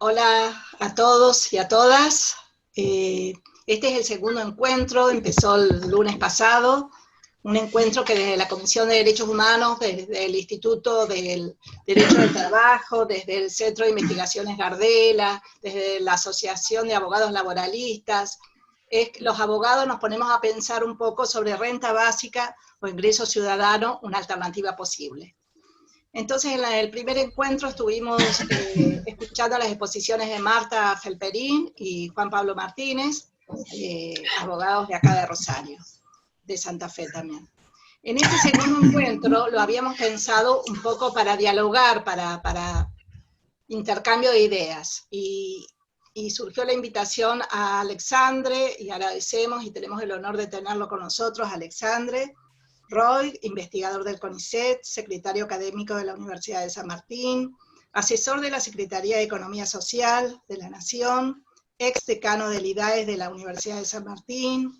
Hola a todos y a todas. Este es el segundo encuentro, empezó el lunes pasado, un encuentro que desde la Comisión de Derechos Humanos, desde el Instituto del Derecho del Trabajo, desde el Centro de Investigaciones Gardela, desde la Asociación de Abogados Laboralistas, los abogados nos ponemos a pensar un poco sobre renta básica o ingreso ciudadano, una alternativa posible. Entonces, en el primer encuentro estuvimos escuchando las exposiciones de Marta Felperín y Juan Pablo Martínez, abogados de acá de Rosario, de Santa Fe también. En este segundo encuentro lo habíamos pensado un poco para dialogar, para intercambio de ideas, y surgió la invitación a Alexandre, y agradecemos y tenemos el honor de tenerlo con nosotros, Alexandre Roy, investigador del CONICET, secretario académico de la Universidad de San Martín, asesor de la Secretaría de Economía Social de la Nación, ex decano del IDAES de la Universidad de San Martín,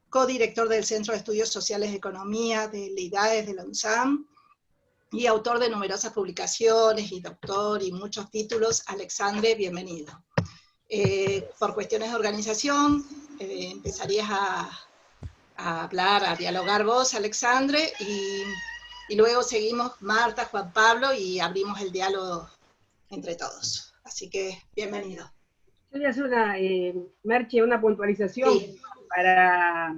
codirector del Centro de Estudios Sociales de Economía del IDAES de la UNSAM, y autor de numerosas publicaciones, y doctor, y muchos títulos. Alexandre, bienvenido. Por cuestiones de organización, empezarías a hablar, a dialogar vos, Alexandre, y luego seguimos Marta, Juan Pablo, y abrimos el diálogo entre todos. Así que, bienvenido. Yo voy a hacer Merche, una puntualización para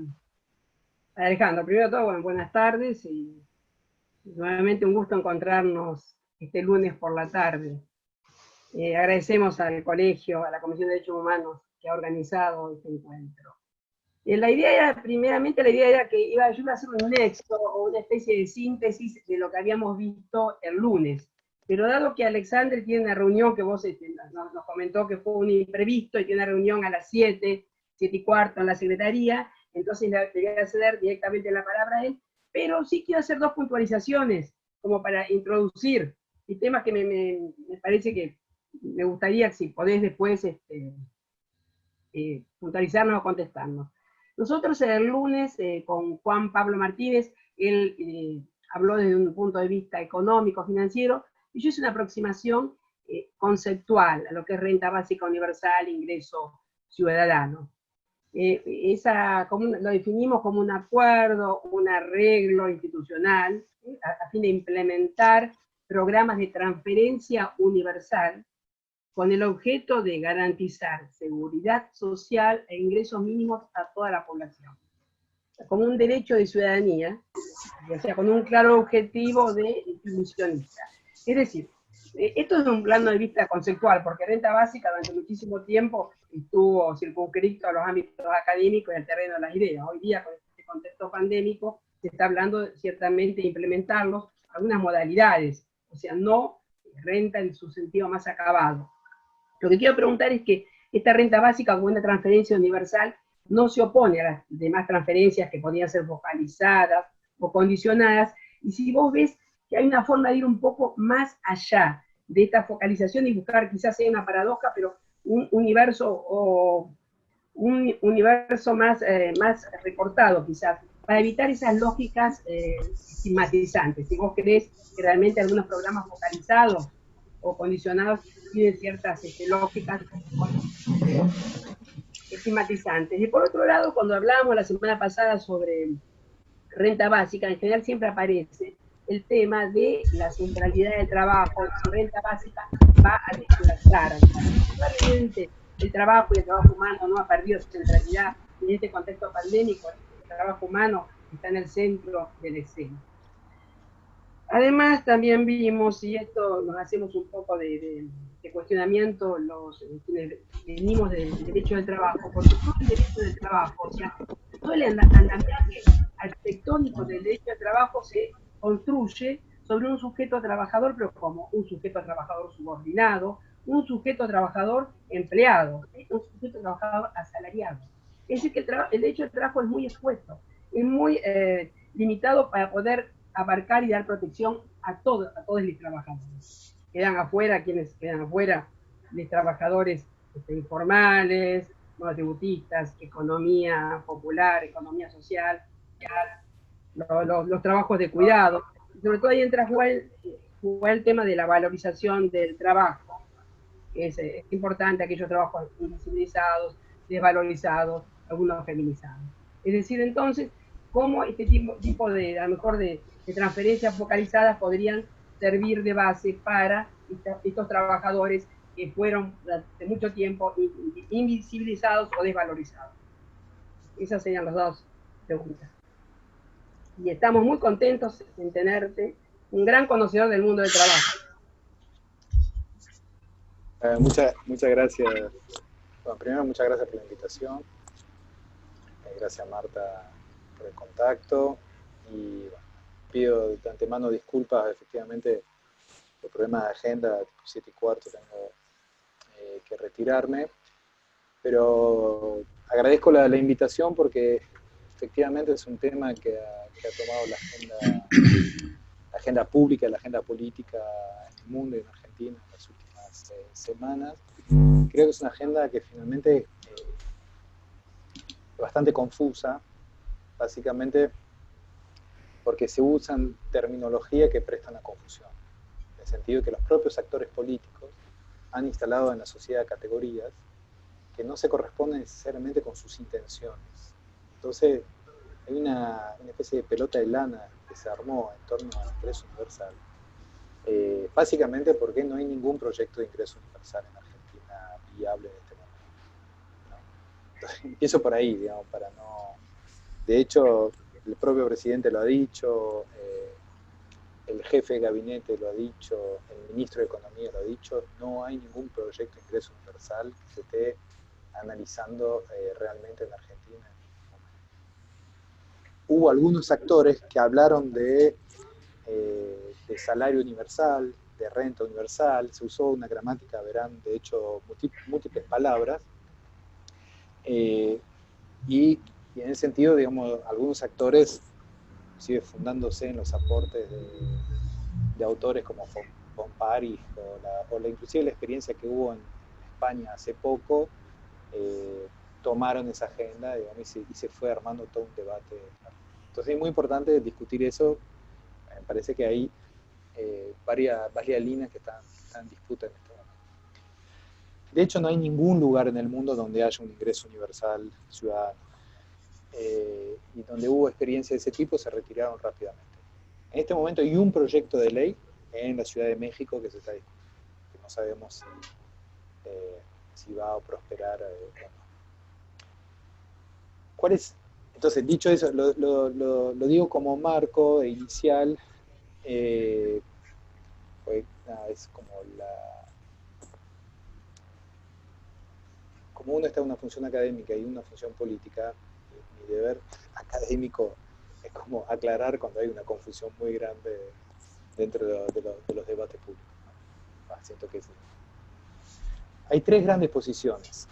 Alejandro. Primero de todo, bueno, buenas tardes, y nuevamente un gusto encontrarnos este lunes por la tarde. Agradecemos al colegio, a la Comisión de Derechos Humanos que ha organizado este encuentro. La idea era, primeramente, la idea era que yo iba a hacer un nexo o una especie de síntesis de lo que habíamos visto el lunes. Pero dado que Alexandre tiene una reunión que vos nos comentó que fue un imprevisto y tiene una reunión a las 7:15 en la Secretaría, entonces le voy a ceder directamente la palabra a él, pero sí quiero hacer dos puntualizaciones como para introducir y temas que me parece que me gustaría, si podés después puntualizarnos o contestarnos. Nosotros el lunes, con Juan Pablo Martínez, él habló desde un punto de vista económico, financiero, y yo hice una aproximación conceptual a lo que es renta básica universal, ingreso ciudadano. Lo definimos como un acuerdo, un arreglo institucional, a fin de implementar programas de transferencia universal con el objeto de garantizar seguridad social e ingresos mínimos a toda la población, como un derecho de ciudadanía, o sea, con un claro objetivo de inclusionista. Es decir, esto es un plano de vista conceptual, porque renta básica durante muchísimo tiempo estuvo circunscrito a los ámbitos académicos y al terreno de las ideas. Hoy día, con este contexto pandémico, se está hablando ciertamente de implementarlos, algunas modalidades, o sea, no renta en su sentido más acabado. Lo que quiero preguntar es que esta renta básica como una transferencia universal no se opone a las demás transferencias que podían ser focalizadas o condicionadas, y si vos ves que hay una forma de ir un poco más allá de esta focalización y buscar, quizás sea una paradoja, pero un universo más recortado quizás, para evitar esas lógicas estigmatizantes. Si vos creés que realmente algunos programas focalizados o condicionados tienen ciertas lógicas estigmatizantes. Y por otro lado, cuando hablábamos la semana pasada sobre renta básica, en general siempre aparece el tema de la centralidad del trabajo. Si renta básica va a desplazar. Realmente el trabajo y el trabajo humano no ha perdido su centralidad, y en este contexto pandémico el trabajo humano está en el centro de la escena. Además, también vimos, y esto nos hacemos un poco de cuestionamiento, quienes venimos del derecho del trabajo, porque todo el derecho del trabajo, o sea, todo el andamiaje arquitectónico del derecho del trabajo se construye sobre un sujeto trabajador, pero como un sujeto trabajador subordinado, un sujeto trabajador empleado, un sujeto trabajador asalariado. Es decir, que el derecho del trabajo es muy expuesto, es muy limitado para poder abarcar y dar protección a todos los trabajadores. Quedan afuera, quienes quedan afuera, los trabajadores informales, monotributistas, economía popular, economía social, los trabajos de cuidado. Sobre todo ahí entra a jugar el tema de la valorización del trabajo. es importante aquellos trabajos invisibilizados, desvalorizados, algunos feminizados. Es decir, entonces, cómo este tipo de, a lo mejor, de transferencias focalizadas podrían servir de base para estos trabajadores que fueron durante mucho tiempo invisibilizados o desvalorizados. Esas serían las dos preguntas. Y estamos muy contentos en tenerte, un gran conocedor del mundo del trabajo. Muchas gracias. Bueno, primero, muchas gracias por la invitación. Gracias, Marta, por el contacto. Y bueno, pido de antemano disculpas, efectivamente, por problemas de agenda, 7:15 tengo que retirarme. Pero agradezco la invitación porque efectivamente es un tema que ha tomado la agenda pública, la agenda política en el mundo y en Argentina en las últimas semanas. Creo que es una agenda que finalmente es bastante confusa, básicamente porque se usan terminología que prestan a confusión, en el sentido de que los propios actores políticos han instalado en la sociedad categorías que no se corresponden necesariamente con sus intenciones. Entonces, hay una especie de pelota de lana que se armó en torno al ingreso universal, básicamente porque no hay ningún proyecto de ingreso universal en Argentina viable en este momento, ¿no? Entonces, empiezo por ahí, digamos, para no... De hecho, el propio presidente lo ha dicho, el jefe de gabinete lo ha dicho, el ministro de Economía lo ha dicho, no hay ningún proyecto de ingreso universal que se esté analizando realmente en Argentina. Hubo algunos actores que hablaron de salario universal, de renta universal, se usó una gramática, verán, de hecho, múltiples palabras, y en ese sentido, digamos, algunos actores, inclusive fundándose en los aportes de autores como von Paris, o inclusive la experiencia que hubo en España hace poco, tomaron esa agenda, digamos, y se fue armando todo un debate. Entonces es muy importante discutir eso. Me parece que hay varias líneas que están en disputa en este momento. De hecho, no hay ningún lugar en el mundo donde haya un ingreso universal ciudadano. Y donde hubo experiencias de ese tipo se retiraron rápidamente. En este momento hay un proyecto de ley en la Ciudad de México que se está discutiendo, que no sabemos si va a prosperar o no. ¿Cuál es? Entonces, dicho eso, lo digo como marco inicial, pues, es como como uno está en una función académica y una función política, mi deber académico es como aclarar cuando hay una confusión muy grande dentro de los debates públicos, ¿no? Siento que sí. Hay tres grandes posiciones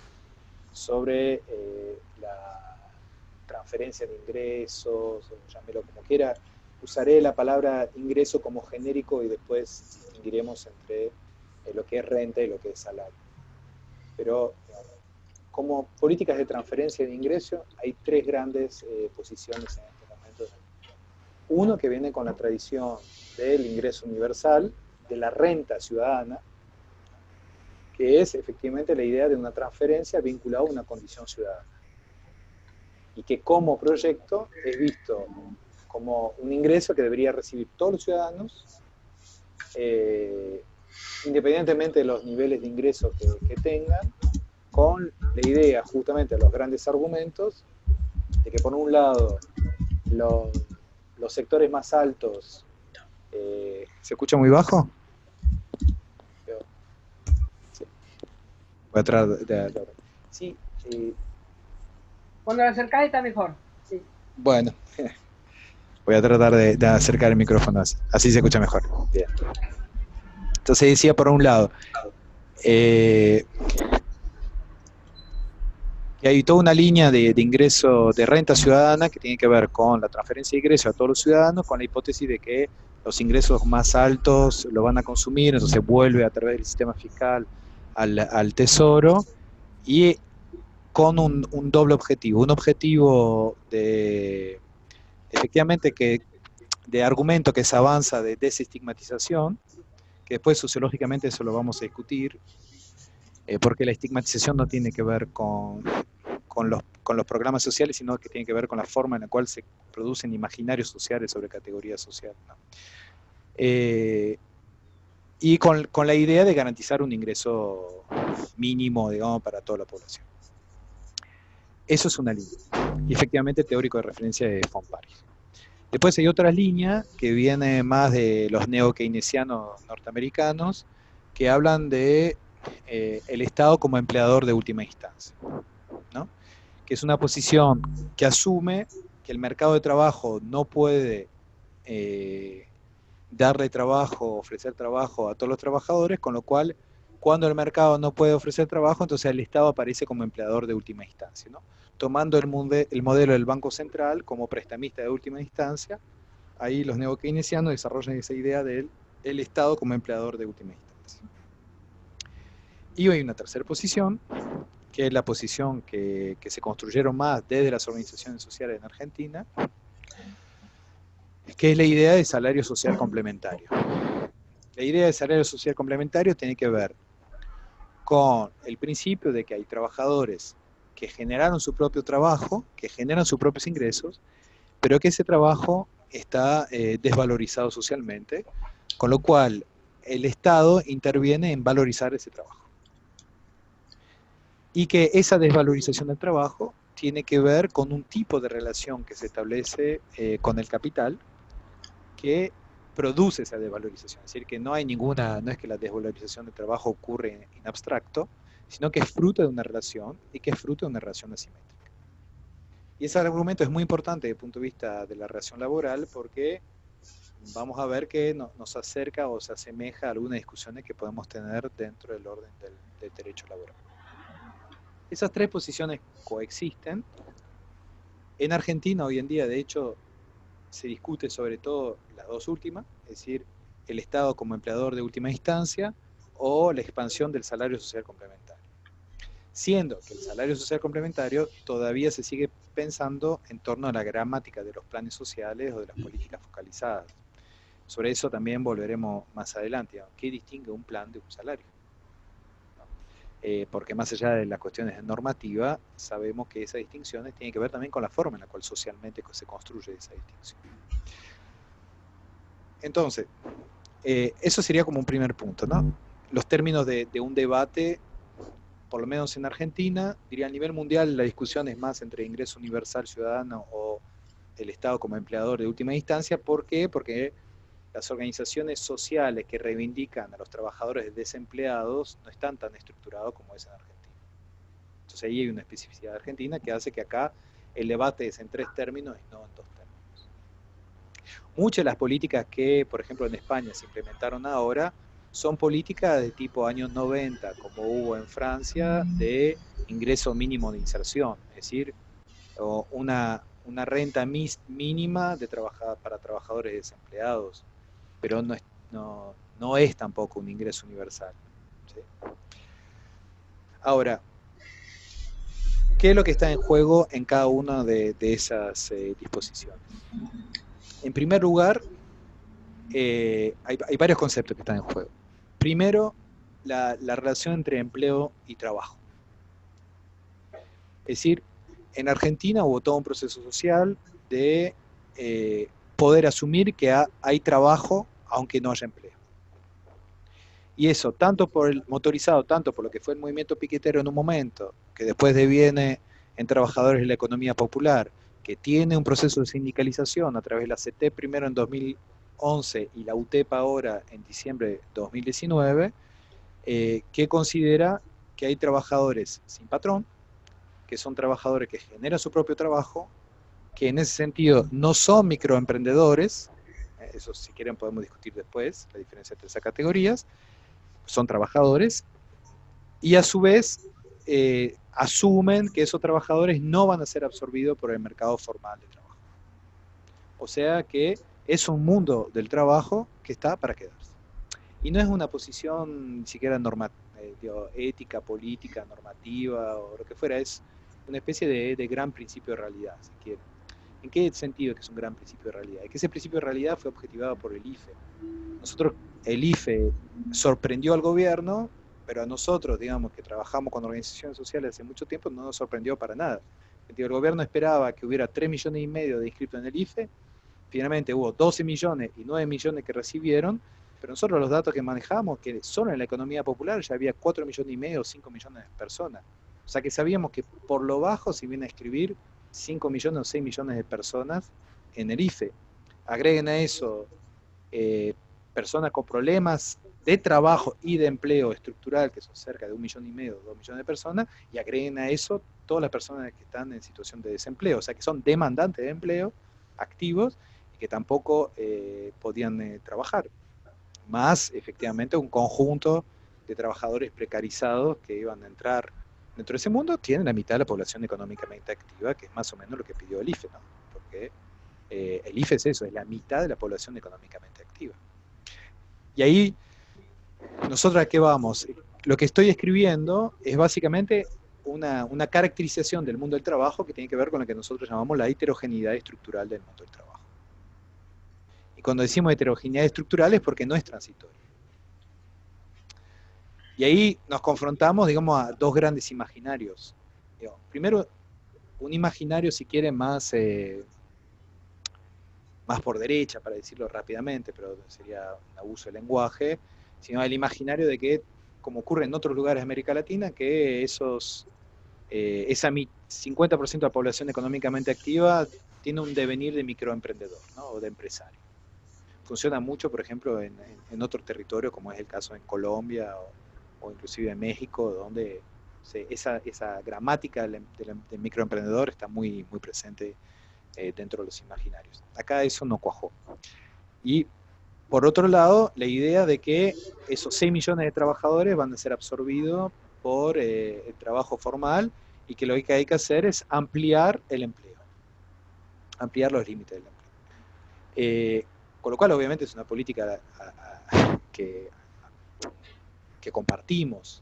sobre la transferencia de ingresos, o llámelo como quiera. Usaré la palabra ingreso como genérico y después distinguiremos entre lo que es renta y lo que es salario. Pero como políticas de transferencia de ingreso hay tres grandes posiciones en este momento. Uno que viene con la tradición del ingreso universal, de la renta ciudadana, que es efectivamente la idea de una transferencia vinculada a una condición ciudadana. Y que como proyecto es visto como un ingreso que debería recibir todos los ciudadanos, independientemente de los niveles de ingreso que tengan, con la idea, justamente, de los grandes argumentos, de que por un lado los sectores más altos... ¿Se escucha muy bajo? Sí. Voy a tratar de... Sí. Cuando lo acercás está mejor. Sí. Bueno, voy a tratar de acercar el micrófono así se escucha mejor. Bien. Entonces decía, por un lado, que hay toda una línea de ingreso de renta ciudadana que tiene que ver con la transferencia de ingresos a todos los ciudadanos, con la hipótesis de que los ingresos más altos lo van a consumir, entonces vuelve a través del sistema fiscal al tesoro, y con un doble objetivo. Un objetivo efectivamente de argumento que se avanza de desestigmatización, que después sociológicamente eso lo vamos a discutir, porque la estigmatización no tiene que ver con los programas sociales, sino que tiene que ver con la forma en la cual se producen imaginarios sociales sobre categorías sociales, ¿no? Y con la idea de garantizar un ingreso mínimo, digamos, para toda la población. Eso es una línea. Y efectivamente el teórico de referencia es von Parijs. Después hay otra línea que viene más de los neo-keynesianos norteamericanos, que hablan de el Estado como empleador de última instancia, ¿no? Que es una posición que asume que el mercado de trabajo no puede darle trabajo, ofrecer trabajo a todos los trabajadores, con lo cual, cuando el mercado no puede ofrecer trabajo, entonces el Estado aparece como empleador de última instancia, ¿no? Tomando el modelo del Banco Central como prestamista de última instancia, ahí los neo-keynesianos desarrollan esa idea del Estado como empleador de última instancia. Y hay una tercera posición, que es la posición que se construyeron más desde las organizaciones sociales en Argentina, que es la idea de salario social complementario. La idea de salario social complementario tiene que ver con el principio de que hay trabajadores que generaron su propio trabajo, que generan sus propios ingresos, pero que ese trabajo está desvalorizado socialmente, con lo cual el Estado interviene en valorizar ese trabajo. Y que esa desvalorización del trabajo tiene que ver con un tipo de relación que se establece con el capital, que produce esa desvalorización. Es decir, que no es que la desvalorización del trabajo ocurre en abstracto, sino que es fruto de una relación y que es fruto de una relación asimétrica. Y ese argumento es muy importante desde el punto de vista de la relación laboral, porque vamos a ver que nos acerca o se asemeja a algunas discusiones que podemos tener dentro del orden del derecho laboral. Esas tres posiciones coexisten. En Argentina hoy en día, de hecho, se discute sobre todo las dos últimas, es decir, el Estado como empleador de última instancia o la expansión del salario social complementario. Siendo que el salario social complementario todavía se sigue pensando en torno a la gramática de los planes sociales o de las políticas focalizadas. Sobre eso también volveremos más adelante, ¿no? ¿Qué distingue un plan de un salario? Porque más allá de las cuestiones de normativa, sabemos que esas distinciones tienen que ver también con la forma en la cual socialmente se construye esa distinción. Entonces, eso sería como un primer punto, ¿no? Los términos de un debate, por lo menos en Argentina, diría a nivel mundial la discusión es más entre ingreso universal ciudadano o el Estado como empleador de última instancia. ¿Por qué? Porque las organizaciones sociales que reivindican a los trabajadores desempleados no están tan estructurados como es en Argentina. Entonces ahí hay una especificidad de Argentina que hace que acá el debate es en tres términos y no en dos términos. Muchas de las políticas que, por ejemplo, en España se implementaron ahora son políticas de tipo años 90, como hubo en Francia, de ingreso mínimo de inserción, es decir, una renta mínima para trabajadores desempleados, pero no es tampoco un ingreso universal, ¿sí? Ahora, ¿qué es lo que está en juego en cada una de esas disposiciones? En primer lugar, hay varios conceptos que están en juego. Primero, la relación entre empleo y trabajo. Es decir, en Argentina hubo todo un proceso social de poder asumir que hay trabajo aunque no haya empleo. Y eso, tanto motorizado tanto por lo que fue el movimiento piquetero en un momento, que después deviene en trabajadores de la economía popular, que tiene un proceso de sindicalización a través de la CETEP primero en 2011 y la UTEP ahora en diciembre de 2019, que considera que hay trabajadores sin patrón, que son trabajadores que generan su propio trabajo, que en ese sentido no son microemprendedores, eso si quieren podemos discutir después, la diferencia entre esas categorías, son trabajadores, y a su vez asumen que esos trabajadores no van a ser absorbidos por el mercado formal de trabajo. O sea que es un mundo del trabajo que está para quedarse. Y no es una posición ni siquiera ética, política, normativa o lo que fuera, es una especie de gran principio de realidad, si quieren. ¿En qué sentido que es un gran principio de realidad? Es que ese principio de realidad fue objetivado por el IFE. El IFE sorprendió al gobierno pero a nosotros, digamos, que trabajamos con organizaciones sociales hace mucho tiempo, no nos sorprendió para nada. El gobierno esperaba que hubiera 3,5 millones de inscritos en el IFE, finalmente hubo 12 millones y 9 millones que recibieron, pero nosotros los datos que manejamos, que solo en la economía popular ya había 4,5 millones o 5 millones de personas. O sea que sabíamos que por lo bajo se viene a escribir 5 millones o 6 millones de personas en el IFE. Agreguen a eso personas con problemas de trabajo y de empleo estructural, que son cerca de 1,5 millones, 2 millones de personas, y agreguen a eso todas las personas que están en situación de desempleo, o sea que son demandantes de empleo, activos, y que tampoco podían trabajar. Más, efectivamente, un conjunto de trabajadores precarizados que iban a entrar dentro de ese mundo, tienen la mitad de la población económicamente activa, que es más o menos lo que pidió el IFE, ¿no? Porque el IFE es eso, es la mitad de la población económicamente activa. Y ahí, ¿nosotros a qué vamos? Lo que estoy escribiendo es básicamente una caracterización del mundo del trabajo que tiene que ver con lo que nosotros llamamos la heterogeneidad estructural del mundo del trabajo. Y cuando decimos heterogeneidad estructural es porque no es transitorio. Y ahí nos confrontamos, digamos, a dos grandes imaginarios. Primero, un imaginario, si quieren, más por derecha, para decirlo rápidamente, pero sería un abuso del lenguaje, sino el imaginario de que, como ocurre en otros lugares de América Latina, que esa 50% de la población económicamente activa tiene un devenir de microemprendedor, ¿no? O de empresario. Funciona mucho, por ejemplo, en otros territorios, como es el caso en Colombia o inclusive en México, donde esa gramática del microemprendedor está muy, muy presente dentro de los imaginarios. Acá eso no cuajó. Y por otro lado, la idea de que esos 6 millones de trabajadores van a ser absorbidos por el trabajo formal y que lo que hay que hacer es ampliar el empleo, ampliar los límites del empleo. Con lo cual, obviamente, es una política que compartimos,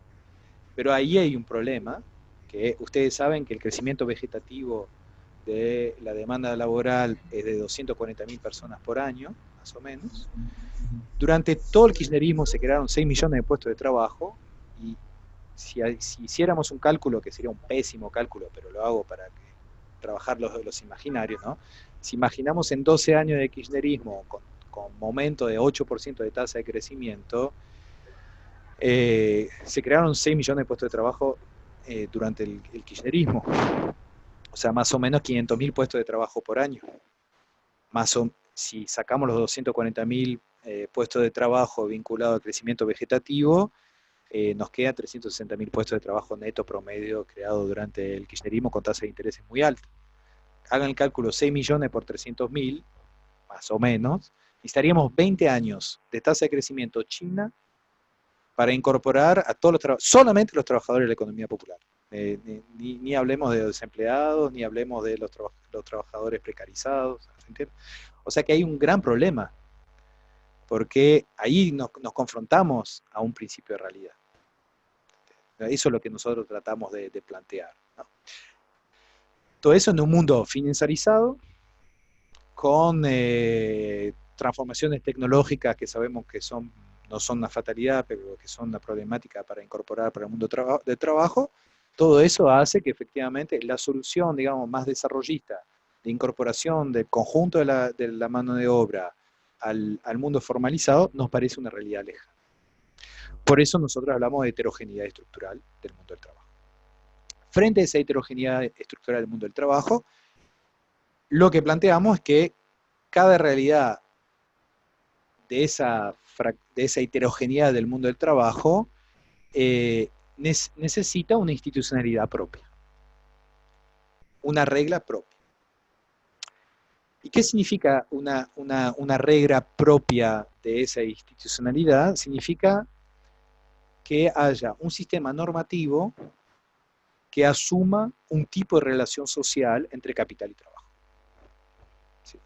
pero ahí hay un problema, que ustedes saben que el crecimiento vegetativo de la demanda laboral es de 240.000 personas por año, más o menos. Durante todo el kirchnerismo se crearon 6 millones de puestos de trabajo, y si hiciéramos un cálculo, que sería un pésimo cálculo, pero lo hago para trabajar los imaginarios, ¿no? Si imaginamos en 12 años de kirchnerismo con momento de 8% de tasa de crecimiento, se crearon 6 millones de puestos de trabajo durante el kirchnerismo. O sea, más o menos 500.000 puestos de trabajo por año. Si sacamos los 240.000 puestos de trabajo vinculados al crecimiento vegetativo, nos quedan 360.000 puestos de trabajo neto promedio creados durante el kirchnerismo con tasas de interés muy altas. Hagan el cálculo, 6 millones por 300.000, más o menos, necesitaríamos 20 años de tasa de crecimiento china para incorporar a todos solamente los trabajadores de la economía popular. Ni hablemos de los desempleados, ni hablemos de los trabajadores precarizados, ¿entiendes? O sea que hay un gran problema, porque ahí nos confrontamos a un principio de realidad. Eso es lo que nosotros tratamos de plantear, ¿no? Todo eso en un mundo financiarizado, con transformaciones tecnológicas que sabemos que no son una fatalidad, pero que son una problemática para incorporar para el mundo de trabajo. Todo eso hace que efectivamente la solución, digamos, más desarrollista de incorporación del conjunto de la mano de obra al mundo formalizado nos parece una realidad lejana. Por eso nosotros hablamos de heterogeneidad estructural del mundo del trabajo. Frente a esa heterogeneidad estructural del mundo del trabajo, lo que planteamos es que cada realidad de esa heterogeneidad del mundo del trabajo necesita una institucionalidad propia, una regla propia. ¿Y qué significa una regla propia de esa institucionalidad? Significa que haya un sistema normativo que asuma un tipo de relación social entre capital y trabajo. ¿Sí?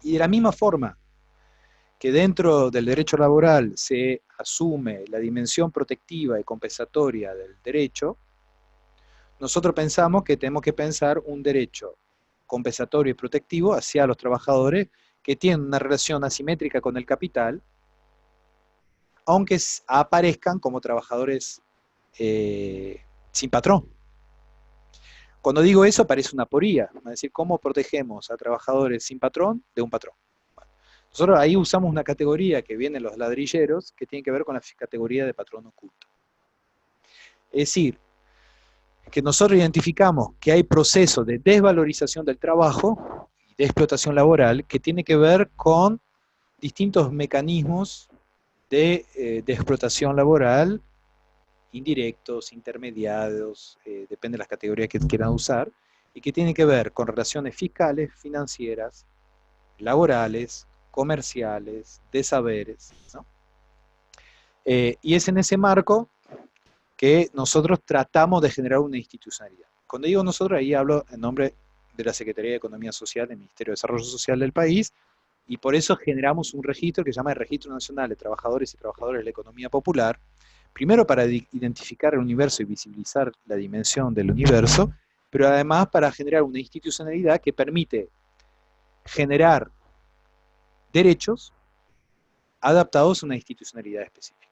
Y de la misma forma que dentro del derecho laboral se asume la dimensión protectiva y compensatoria del derecho, nosotros pensamos que tenemos que pensar un derecho compensatorio y protectivo hacia los trabajadores que tienen una relación asimétrica con el capital, aunque aparezcan como trabajadores sin patrón. Cuando digo eso parece una aporía, es decir, ¿cómo protegemos a trabajadores sin patrón de un patrón? Bueno, nosotros ahí usamos una categoría que viene en los ladrilleros, que tiene que ver con la categoría de patrón oculto. Es decir, que nosotros identificamos que hay procesos de desvalorización del trabajo y de explotación laboral que tiene que ver con distintos mecanismos de explotación laboral, indirectos, intermediados, depende de las categorías que quieran usar, y que tienen que ver con relaciones fiscales, financieras, laborales, comerciales, de saberes, ¿no? Y es en ese marco que nosotros tratamos de generar una institucionalidad. Cuando digo nosotros, ahí hablo en nombre de la Secretaría de Economía Social del Ministerio de Desarrollo Social del país, y por eso generamos un registro que se llama el Registro Nacional de Trabajadores y Trabajadoras de la Economía Popular, primero para identificar el universo y visibilizar la dimensión del universo, pero además para generar una institucionalidad que permite generar derechos adaptados a una institucionalidad específica.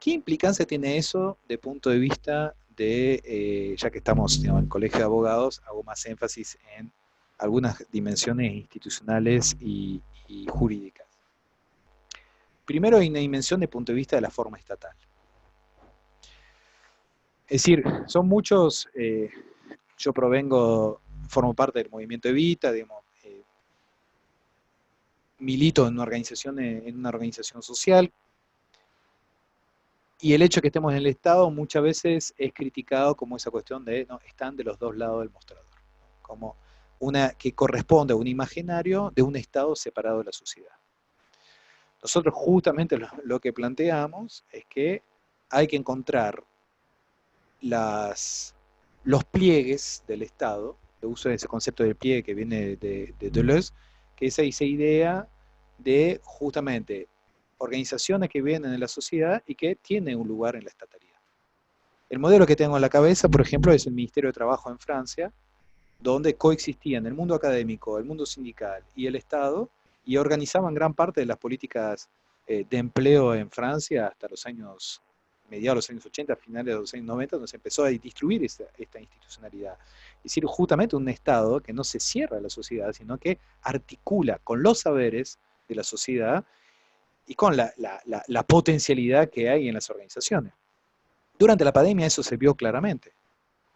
¿Qué implicancia tiene eso de punto de vista de, ya que estamos en el Colegio de Abogados, hago más énfasis en algunas dimensiones institucionales y jurídicas? Primero hay una dimensión de punto de vista de la forma estatal. Es decir, son muchos, yo formo parte del movimiento Evita, digamos, milito en una organización social, y el hecho de que estemos en el Estado muchas veces es criticado como esa cuestión de, no, están de los dos lados del mostrador, como una que corresponde a un imaginario de un Estado separado de la sociedad. Nosotros justamente lo que planteamos es que hay que encontrar los pliegues del Estado, el uso de ese concepto del pliegue que viene de Deleuze, que es esa idea de justamente organizaciones que vienen en la sociedad y que tienen un lugar en la estatalidad. El modelo que tengo en la cabeza, por ejemplo, es el Ministerio de Trabajo en Francia, donde coexistían el mundo académico, el mundo sindical y el Estado, y organizaban gran parte de las políticas de empleo en Francia hasta los años, mediados de los años 80, finales de los años 90, donde se empezó a distribuir esta institucionalidad. Es decir, justamente un Estado que no se cierra a la sociedad, sino que articula con los saberes de la sociedad y con la potencialidad que hay en las organizaciones. Durante la pandemia eso se vio claramente,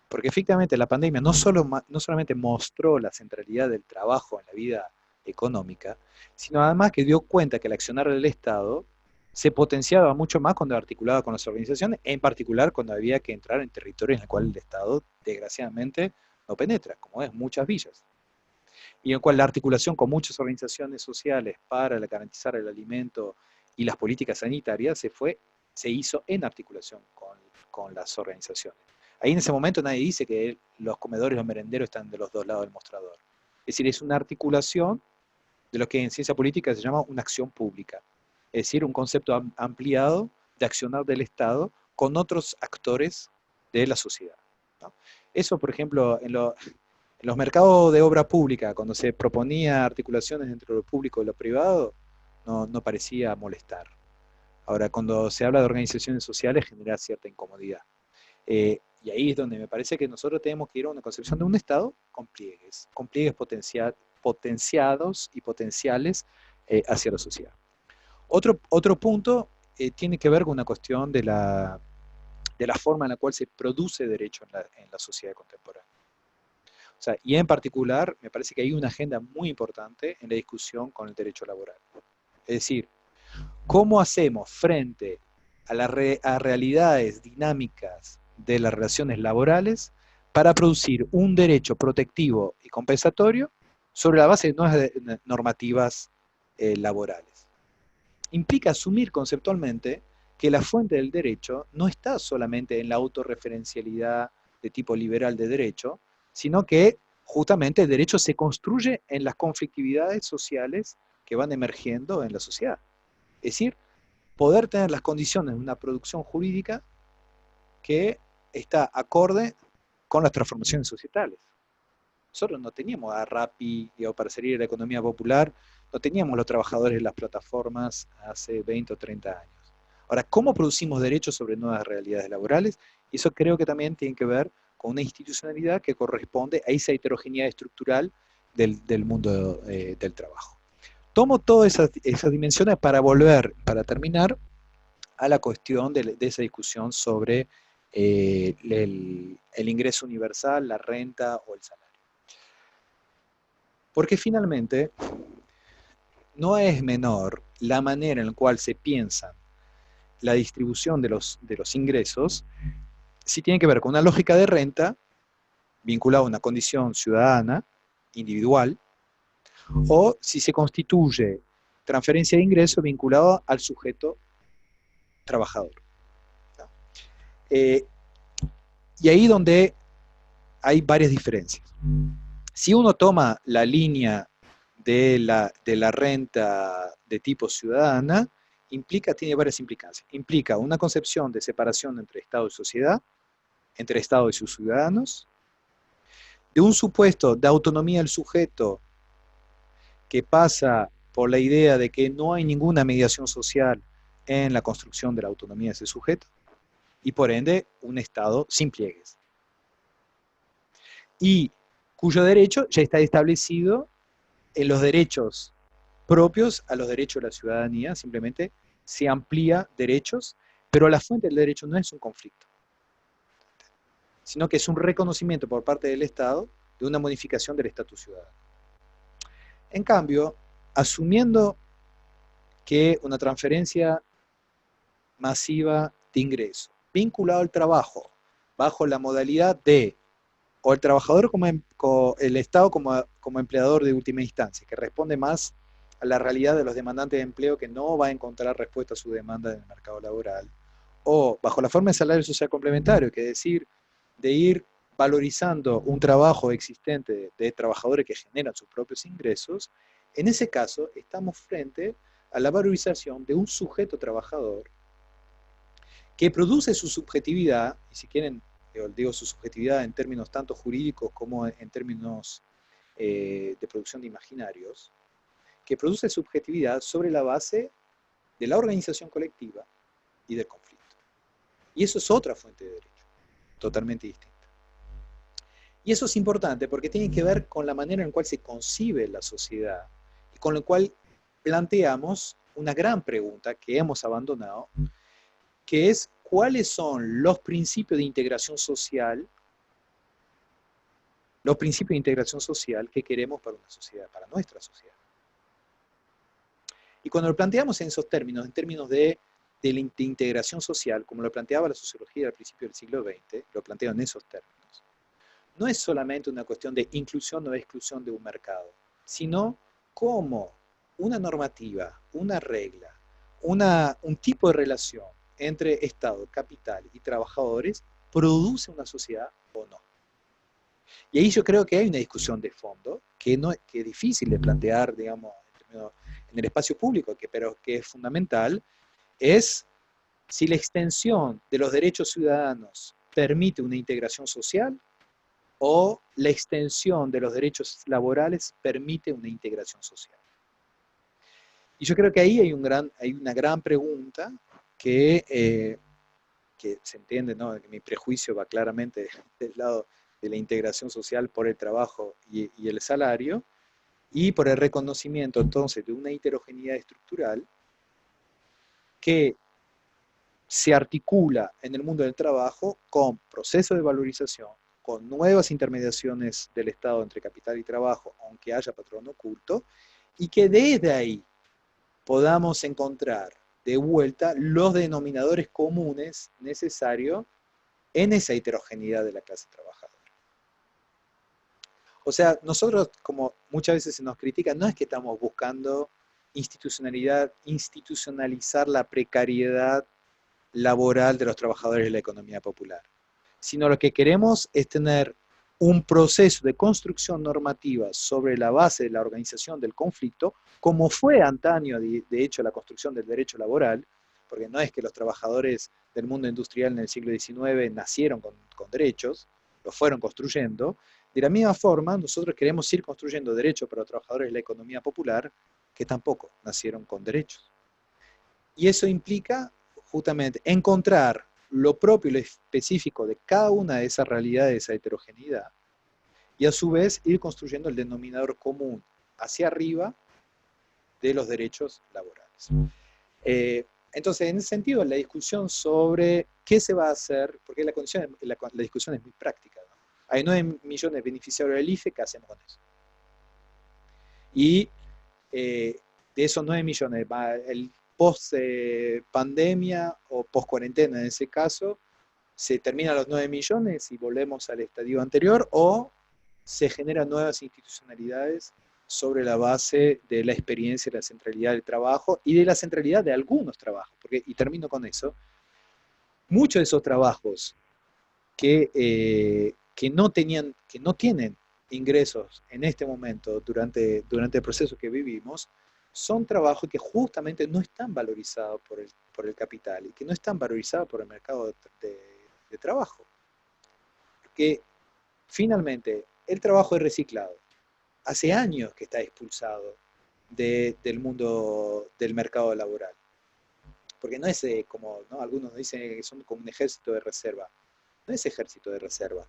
porque efectivamente la pandemia no solamente mostró la centralidad del trabajo en la vida económica, sino además que dio cuenta que el accionar del Estado se potenciaba mucho más cuando articulaba con las organizaciones, en particular cuando había que entrar en territorios en el cual el Estado, desgraciadamente, no penetra, como es muchas villas, y en el cual la articulación con muchas organizaciones sociales para garantizar el alimento y las políticas sanitarias se hizo en articulación con las organizaciones. Ahí en ese momento nadie dice que los comedores y los merenderos están de los dos lados del mostrador. Es decir, es una articulación de lo que en ciencia política se llama una acción pública. Es decir, un concepto ampliado de accionar del Estado con otros actores de la sociedad, ¿no? Eso, por ejemplo, en los mercados de obra pública, cuando se proponía articulaciones entre lo público y lo privado, no parecía molestar. Ahora, cuando se habla de organizaciones sociales, genera cierta incomodidad. Y ahí es donde me parece que nosotros tenemos que ir a una concepción de un Estado con pliegues potenciados y potenciales hacia la sociedad. Otro punto tiene que ver con una cuestión de la forma en la cual se produce derecho en la sociedad contemporánea. O sea, y en particular, me parece que hay una agenda muy importante en la discusión con el derecho laboral. Es decir, ¿cómo hacemos frente a realidades dinámicas de las relaciones laborales para producir un derecho protectivo y compensatorio sobre la base de nuevas normativas laborales? Implica asumir conceptualmente que la fuente del derecho no está solamente en la autorreferencialidad de tipo liberal de derecho, sino que justamente el derecho se construye en las conflictividades sociales que van emergiendo en la sociedad. Es decir, poder tener las condiciones de una producción jurídica que está acorde con las transformaciones societales. Nosotros no teníamos a Rappi, para salir de la economía popular, no teníamos los trabajadores de las plataformas hace 20 o 30 años. Ahora, ¿cómo producimos derechos sobre nuevas realidades laborales? Eso creo que también tiene que ver con una institucionalidad que corresponde a esa heterogeneidad estructural del mundo del trabajo. Tomo todas esas dimensiones para volver, para terminar, a la cuestión de esa discusión sobre el ingreso universal, la renta o el salario. Porque finalmente no es menor la manera en la cual se piensa la distribución de los ingresos, si tiene que ver con una lógica de renta vinculada a una condición ciudadana, individual, o si se constituye transferencia de ingresos vinculado al sujeto trabajador. Y ahí donde hay varias diferencias. Si uno toma la línea de la renta de tipo ciudadana, tiene varias implicancias. Implica una concepción de separación entre Estado y sociedad, entre Estado y sus ciudadanos, de un supuesto de autonomía del sujeto que pasa por la idea de que no hay ninguna mediación social en la construcción de la autonomía de ese sujeto, y por ende un Estado sin pliegues. Y cuyo derecho ya está establecido en los derechos propios a los derechos de la ciudadanía, simplemente se amplía derechos, pero la fuente del derecho no es un conflicto, sino que es un reconocimiento por parte del Estado de una modificación del estatus ciudadano. En cambio, asumiendo que una transferencia masiva de ingreso vinculado al trabajo, bajo la modalidad de o el trabajador el Estado como empleador de última instancia, que responde más a la realidad de los demandantes de empleo que no va a encontrar respuesta a su demanda en el mercado laboral, o bajo la forma de salario social complementario, que es decir, de ir valorizando un trabajo existente de trabajadores que generan sus propios ingresos, en ese caso estamos frente a la valorización de un sujeto trabajador que produce su subjetividad, y si quieren, digo su subjetividad en términos tanto jurídicos como en términos de producción de imaginarios, que produce subjetividad sobre la base de la organización colectiva y del conflicto. Y eso es otra fuente de derecho, totalmente distinta. Y eso es importante porque tiene que ver con la manera en la cual se concibe la sociedad y con lo cual planteamos una gran pregunta que hemos abandonado, que es cuáles son los principios de integración social, que queremos para una sociedad, para nuestra sociedad. Y cuando lo planteamos en esos términos, en términos de integración social, como lo planteaba la sociología al principio del siglo XX, lo planteo en esos términos, no es solamente una cuestión de inclusión o exclusión de un mercado, sino cómo una normativa, una regla, un tipo de relación entre Estado, capital y trabajadores produce una sociedad o no. Y ahí yo creo que hay una discusión de fondo que es difícil de plantear, digamos, en el espacio público, pero que es fundamental, es si la extensión de los derechos ciudadanos permite una integración social o la extensión de los derechos laborales permite una integración social. Y yo creo que ahí hay una gran pregunta que se entiende, ¿no? Que mi prejuicio va claramente del lado de la integración social por el trabajo y el salario, y por el reconocimiento entonces de una heterogeneidad estructural que se articula en el mundo del trabajo con procesos de valorización, con nuevas intermediaciones del Estado entre capital y trabajo, aunque haya patrón oculto, y que desde ahí podamos encontrar de vuelta los denominadores comunes necesarios en esa heterogeneidad de la clase trabajadora. O sea, nosotros, como muchas veces se nos critica, no es que estamos buscando institucionalizar la precariedad laboral de los trabajadores de la economía popular, sino lo que queremos es tener un proceso de construcción normativa sobre la base de la organización del conflicto, como fue antaño, de hecho, la construcción del derecho laboral, porque no es que los trabajadores del mundo industrial en el siglo XIX nacieron con derechos, los fueron construyendo. De la misma forma, nosotros queremos ir construyendo derechos para los trabajadores de la economía popular, que tampoco nacieron con derechos. Y eso implica justamente encontrar lo propio y lo específico de cada una de esas realidades, de esa heterogeneidad, y a su vez ir construyendo el denominador común hacia arriba de los derechos laborales. Entonces, en ese sentido, la discusión sobre qué se va a hacer, porque la discusión es muy práctica, ¿no? Hay 9 millones de beneficiarios del IFE, ¿qué hacemos con eso? Y de esos 9 millones, el post-pandemia o post-cuarentena en ese caso, se terminan los 9 millones y volvemos al estadio anterior, o se generan nuevas institucionalidades sobre la base de la experiencia, de la centralidad del trabajo y de la centralidad de algunos trabajos. Porque, y termino con eso, muchos de esos trabajos que no tienen ingresos en este momento durante el proceso que vivimos, son trabajos que justamente no están valorizados por el capital y que no están valorizados por el mercado de trabajo. Porque finalmente el trabajo es reciclado. Hace años que está expulsado del mundo del mercado laboral. Porque no es como, ¿no? Algunos dicen que son como un ejército de reserva. No es ejército de reserva.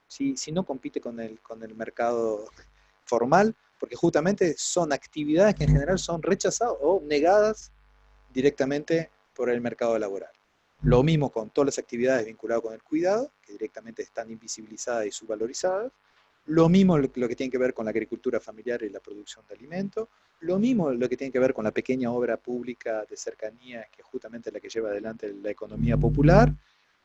Si no compite con el mercado formal, porque justamente son actividades que en general son rechazadas o negadas directamente por el mercado laboral. Lo mismo con todas las actividades vinculadas con el cuidado, que directamente están invisibilizadas y subvalorizadas. Lo mismo lo que tiene que ver con la agricultura familiar y la producción de alimentos. Lo mismo lo que tiene que ver con la pequeña obra pública de cercanía, que es justamente la que lleva adelante la economía popular.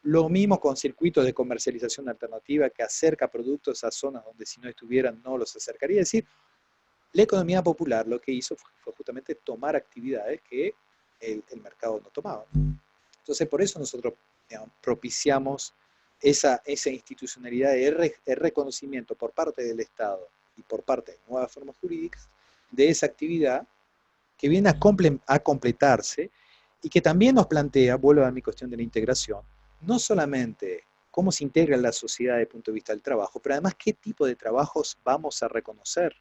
Lo mismo con circuitos de comercialización alternativa que acerca productos a zonas donde si no estuvieran no los acercaría. Es decir, la economía popular lo que hizo fue justamente tomar actividades que el mercado no tomaba. Entonces, por eso nosotros, digamos, propiciamos esa institucionalidad de reconocimiento por parte del Estado y por parte de nuevas formas jurídicas de esa actividad que viene a completarse y que también nos plantea, vuelvo a mi cuestión de la integración, no solamente cómo se integra en la sociedad desde el punto de vista del trabajo, pero además qué tipo de trabajos vamos a reconocer.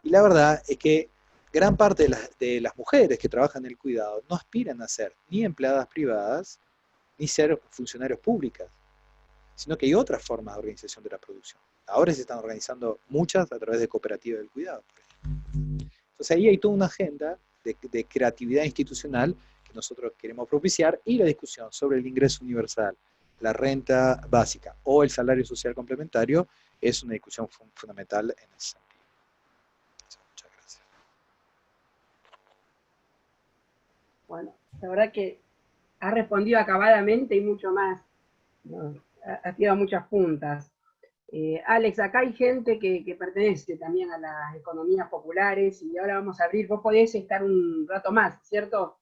Y la verdad es que gran parte de las mujeres que trabajan en el cuidado no aspiran a ser ni empleadas privadas, ni ser funcionarios públicas, sino que hay otras formas de organización de la producción. Ahora se están organizando muchas a través de cooperativas del cuidado, por ejemplo. Entonces ahí hay toda una agenda de creatividad institucional que nosotros queremos propiciar, y la discusión sobre el ingreso universal, la renta básica o el salario social complementario es una discusión fundamental en ese sentido. Muchas gracias. Bueno, la verdad que ha respondido acabadamente y mucho más, ¿no? Ha tirado muchas puntas. Alex, acá hay gente que pertenece también a las economías populares y ahora vamos a abrir, vos podés estar un rato más, ¿cierto?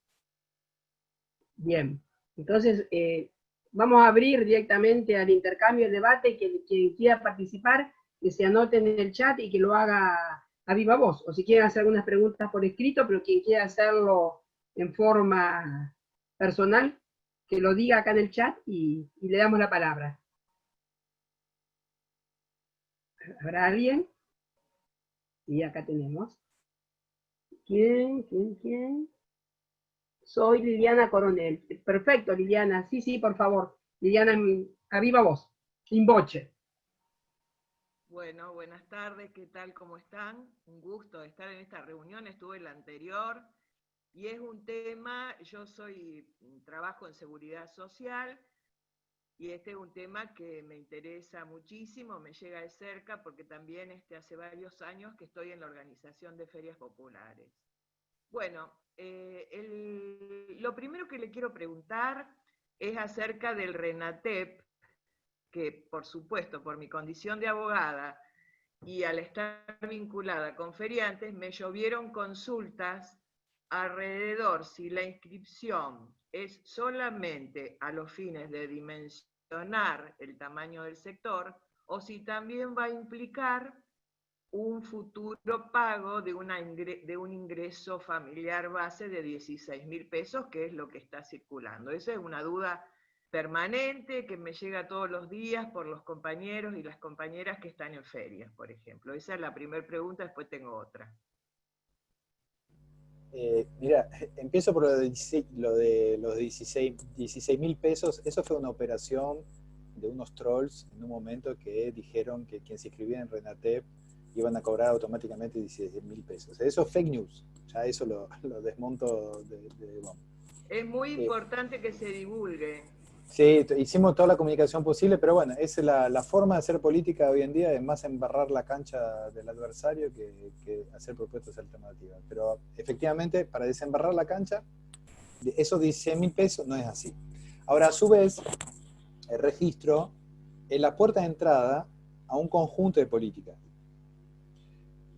Bien, entonces vamos a abrir directamente al intercambio, el debate, y quien quiera participar, que se anote en el chat y que lo haga a viva voz, o si quieren hacer algunas preguntas por escrito, pero quien quiera hacerlo en forma personal, que lo diga acá en el chat y le damos la palabra. ¿Habrá alguien? Y acá tenemos. ¿Quién? Soy Liliana Coronel. Perfecto, Liliana. Sí, por favor. Liliana, a viva voz. In voce. Bueno, buenas tardes. ¿Qué tal? ¿Cómo están? Un gusto estar en esta reunión. Estuve en la anterior y es un tema, trabajo en seguridad social, y este es un tema que me interesa muchísimo, me llega de cerca porque también hace varios años que estoy en la organización de ferias populares. Bueno, lo primero que le quiero preguntar es acerca del RENATEP, que por supuesto por mi condición de abogada y al estar vinculada con feriantes, me llovieron consultas alrededor si la inscripción es solamente a los fines de dimensionar el tamaño del sector o si también va a implicar un futuro pago de un ingreso familiar base de 16.000 pesos, que es lo que está circulando. Esa es una duda permanente que me llega todos los días por los compañeros y las compañeras que están en ferias, por ejemplo. Esa es la primera pregunta, después tengo otra. Mira, empiezo por lo de los 16.000 pesos. Eso fue una operación de unos trolls en un momento que dijeron que quien se inscribía en Renatep iban a cobrar automáticamente 16.000 pesos. Eso es fake news. Ya eso lo desmonto de bomba. Es muy importante que se divulgue. Sí, hicimos toda la comunicación posible, pero bueno, es la forma de hacer política hoy en día, es más embarrar la cancha del adversario que hacer propuestas alternativas. Pero efectivamente, para desembarrar la cancha, esos 16.000 pesos no es así. Ahora, a su vez, el registro es la puerta de entrada a un conjunto de políticas.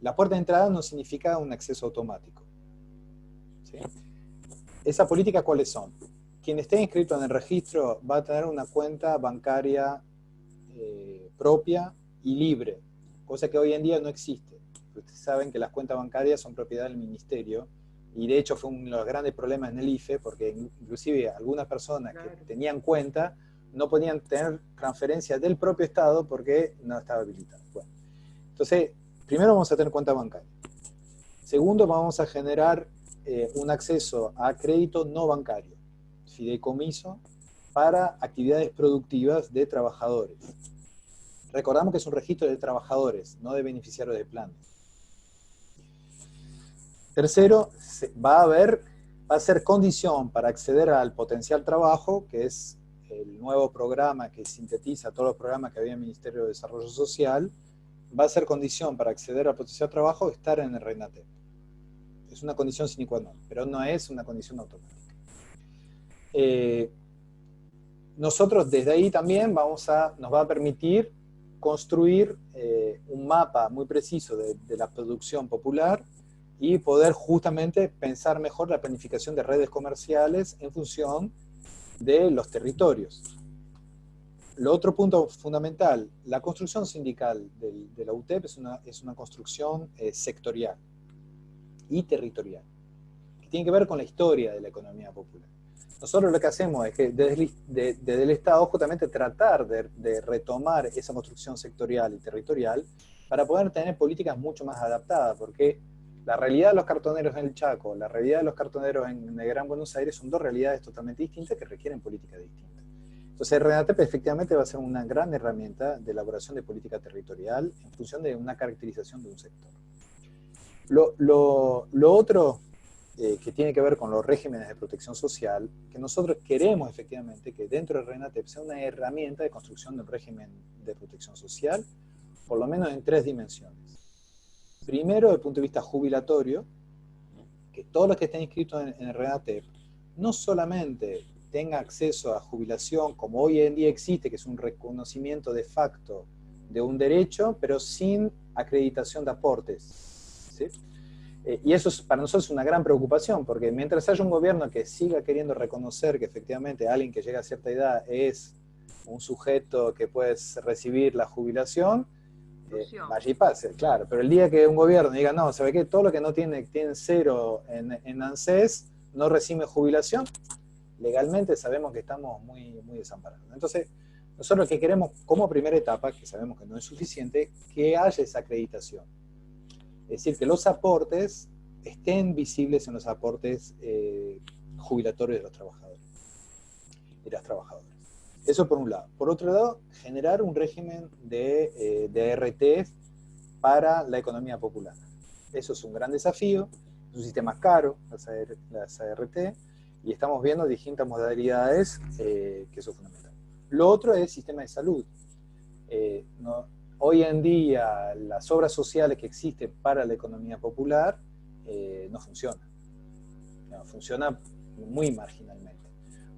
La puerta de entrada no significa un acceso automático, ¿sí? ¿Esas políticas cuáles son? Quien esté inscrito en el registro va a tener una cuenta bancaria propia y libre, cosa que hoy en día no existe. Ustedes saben que las cuentas bancarias son propiedad del ministerio, y de hecho fue uno de los grandes problemas en el IFE, porque inclusive algunas personas que tenían cuenta no podían tener transferencias del propio Estado porque no estaba habilitado. Bueno, entonces, primero vamos a tener cuenta bancaria. Segundo, vamos a generar un acceso a crédito no bancario, fideicomiso, para actividades productivas de trabajadores. Recordamos que es un registro de trabajadores, no de beneficiarios de planes. Tercero, va a ser condición para acceder al potencial trabajo, que es el nuevo programa que sintetiza todos los programas que había en el Ministerio de Desarrollo Social. Va a ser condición para acceder al potencial trabajo estar en el RENATEP. Es una condición sine qua non, pero no es una condición automática. Nosotros desde ahí también nos va a permitir construir un mapa muy preciso de la producción popular y poder justamente pensar mejor la planificación de redes comerciales en función de los territorios. Lo otro punto fundamental, la construcción sindical de la UTEP es una construcción sectorial y territorial, que tiene que ver con la historia de la economía popular. Nosotros lo que hacemos es que desde el Estado justamente tratar de retomar esa construcción sectorial y territorial para poder tener políticas mucho más adaptadas, porque la realidad de los cartoneros en el Chaco, la realidad de los cartoneros en el Gran Buenos Aires son dos realidades totalmente distintas que requieren políticas distintas. Entonces el RENATEP efectivamente va a ser una gran herramienta de elaboración de política territorial en función de una caracterización de un sector. Lo otro que tiene que ver con los regímenes de protección social, que nosotros queremos efectivamente que dentro del RENATEP sea una herramienta de construcción de un régimen de protección social, por lo menos en 3 dimensiones. Primero, desde el punto de vista jubilatorio, que todos los que estén inscritos en el RENATEP no solamente tengan acceso a jubilación, como hoy en día existe, que es un reconocimiento de facto de un derecho, pero sin acreditación de aportes, ¿sí? Y eso para nosotros es una gran preocupación, porque mientras haya un gobierno que siga queriendo reconocer que efectivamente alguien que llega a cierta edad es un sujeto que puede recibir la jubilación, vaya y pase, claro. Pero el día que un gobierno diga, no, ¿sabe qué? Todo lo que no tiene 0 en ANSES no recibe jubilación, legalmente sabemos que estamos muy, muy desamparados. Entonces, nosotros lo que queremos como primera etapa, que sabemos que no es suficiente, que haya esa acreditación. Es decir, que los aportes estén visibles en los aportes jubilatorios de los trabajadores y las trabajadoras. Eso por un lado. Por otro lado, generar un régimen de ART para la economía popular. Eso es un gran desafío, es un sistema caro, las ART, y estamos viendo distintas modalidades que eso es fundamental. Lo otro es el sistema de salud. Hoy en día las obras sociales que existen para la economía popular no funcionan. Funciona muy marginalmente.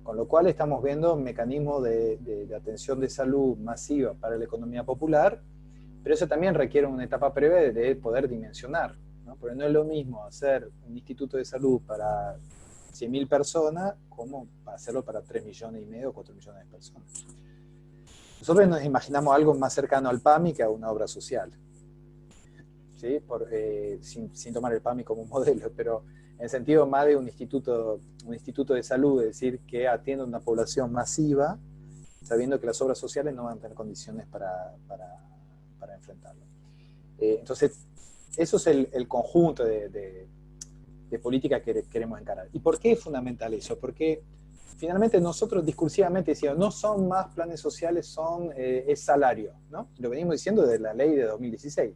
Con lo cual estamos viendo mecanismos de atención de salud masiva para la economía popular, pero eso también requiere una etapa previa de poder dimensionar, ¿no? Porque no es lo mismo hacer un instituto de salud para 100.000 personas como hacerlo para 3,5 millones o 4 millones de personas. Nosotros nos imaginamos algo más cercano al PAMI que a una obra social, ¿sí? Sin tomar el PAMI como un modelo, pero en el sentido más de un instituto de salud, es decir, que atienda a una población masiva, sabiendo que las obras sociales no van a tener condiciones para enfrentarlo. Entonces, eso es el conjunto de política que queremos encarar. ¿Y por qué es fundamental eso? Porque finalmente nosotros discursivamente decíamos, no son más planes sociales, es salario, ¿no? Lo venimos diciendo desde la ley de 2016.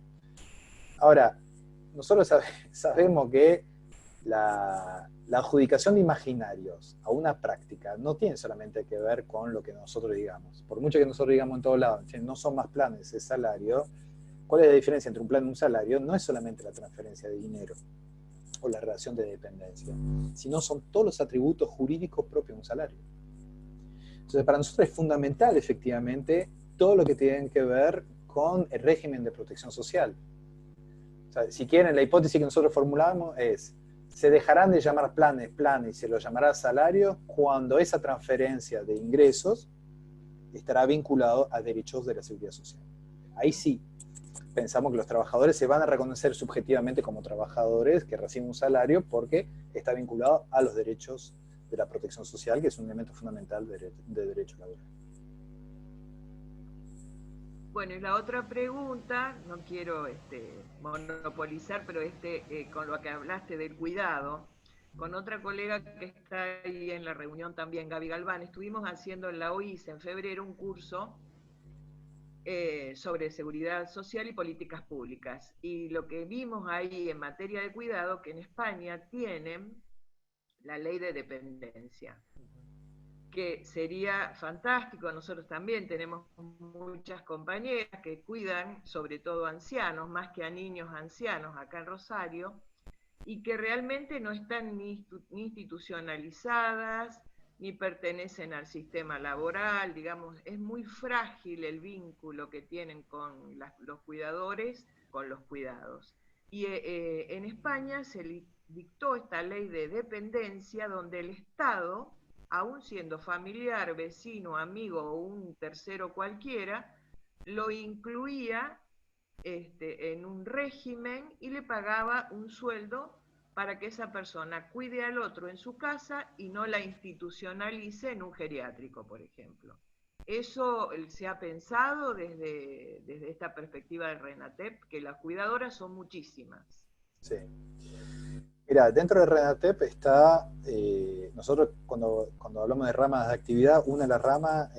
Ahora, nosotros sabemos que la adjudicación de imaginarios a una práctica no tiene solamente que ver con lo que nosotros digamos. Por mucho que nosotros digamos en todos lados, no son más planes, es salario. ¿Cuál es la diferencia entre un plan y un salario? No es solamente la transferencia de dinero o la relación de dependencia, sino son todos los atributos jurídicos propios de un salario. Entonces, para nosotros es fundamental, efectivamente, todo lo que tiene que ver con el régimen de protección social. O sea, si quieren, la hipótesis que nosotros formulamos es, se dejarán de llamar planes y se los llamará salario cuando esa transferencia de ingresos estará vinculado a derechos de la seguridad social. Ahí sí, pensamos que los trabajadores se van a reconocer subjetivamente como trabajadores que reciben un salario porque está vinculado a los derechos de la protección social, que es un elemento fundamental de derecho laboral. Bueno, y la otra pregunta, no quiero monopolizar, pero con lo que hablaste del cuidado, con otra colega que está ahí en la reunión también, Gaby Galván, estuvimos haciendo en la OIS en febrero un curso sobre seguridad social y políticas públicas. Y lo que vimos ahí en materia de cuidado, que en España tienen la ley de dependencia, que sería fantástico. Nosotros también tenemos muchas compañeras que cuidan, sobre todo ancianos, más que a niños ancianos acá en Rosario, y que realmente no están ni institucionalizadas, ni pertenecen al sistema laboral, digamos, es muy frágil el vínculo que tienen con los cuidadores, con los cuidados. Y en España se dictó esta ley de dependencia donde el Estado, aún siendo familiar, vecino, amigo o un tercero cualquiera, lo incluía en un régimen y le pagaba un sueldo para que esa persona cuide al otro en su casa y no la institucionalice en un geriátrico, por ejemplo. Eso se ha pensado desde esta perspectiva del RENATEP, que las cuidadoras son muchísimas. Sí. Mira, dentro de RENATEP está, nosotros cuando hablamos de ramas de actividad, una de las ramas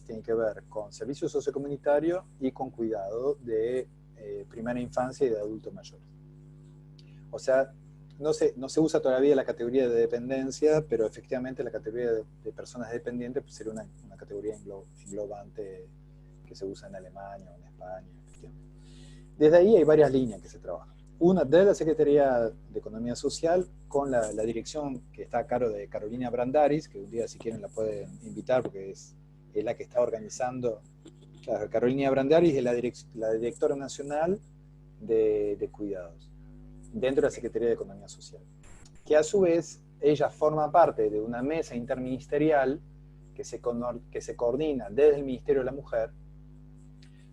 tiene que ver con servicio sociocomunitario y con cuidado de primera infancia y de adultos mayores. O sea, no se usa todavía la categoría de dependencia, pero efectivamente la categoría de personas dependientes pues sería una categoría englobante que se usa en Alemania o en España. Desde ahí hay varias líneas que se trabajan. Una de la Secretaría de Economía Social con la dirección que está a cargo de Carolina Brandaris, que un día si quieren la pueden invitar porque es la que está organizando. Claro, Carolina Brandaris es la directora nacional de cuidados dentro de la Secretaría de Economía Social, que a su vez ella forma parte de una mesa interministerial que se coordina desde el Ministerio de la Mujer,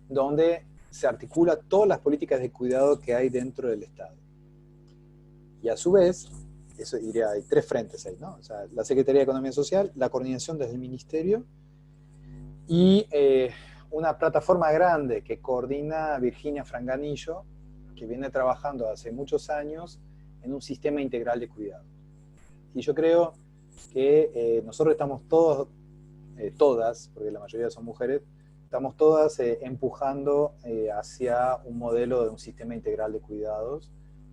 donde se articula todas las políticas de cuidado que hay dentro del Estado. Y a su vez, eso diría, hay tres frentes ahí, ¿no? O sea, la Secretaría de Economía Social, la coordinación desde el Ministerio y una plataforma grande que coordina Virginia Franganillo, que viene trabajando hace muchos años en un sistema integral de cuidado. Y yo creo que nosotros estamos todas, porque la mayoría son mujeres, estamos todas empujando hacia un modelo de un sistema integral de cuidados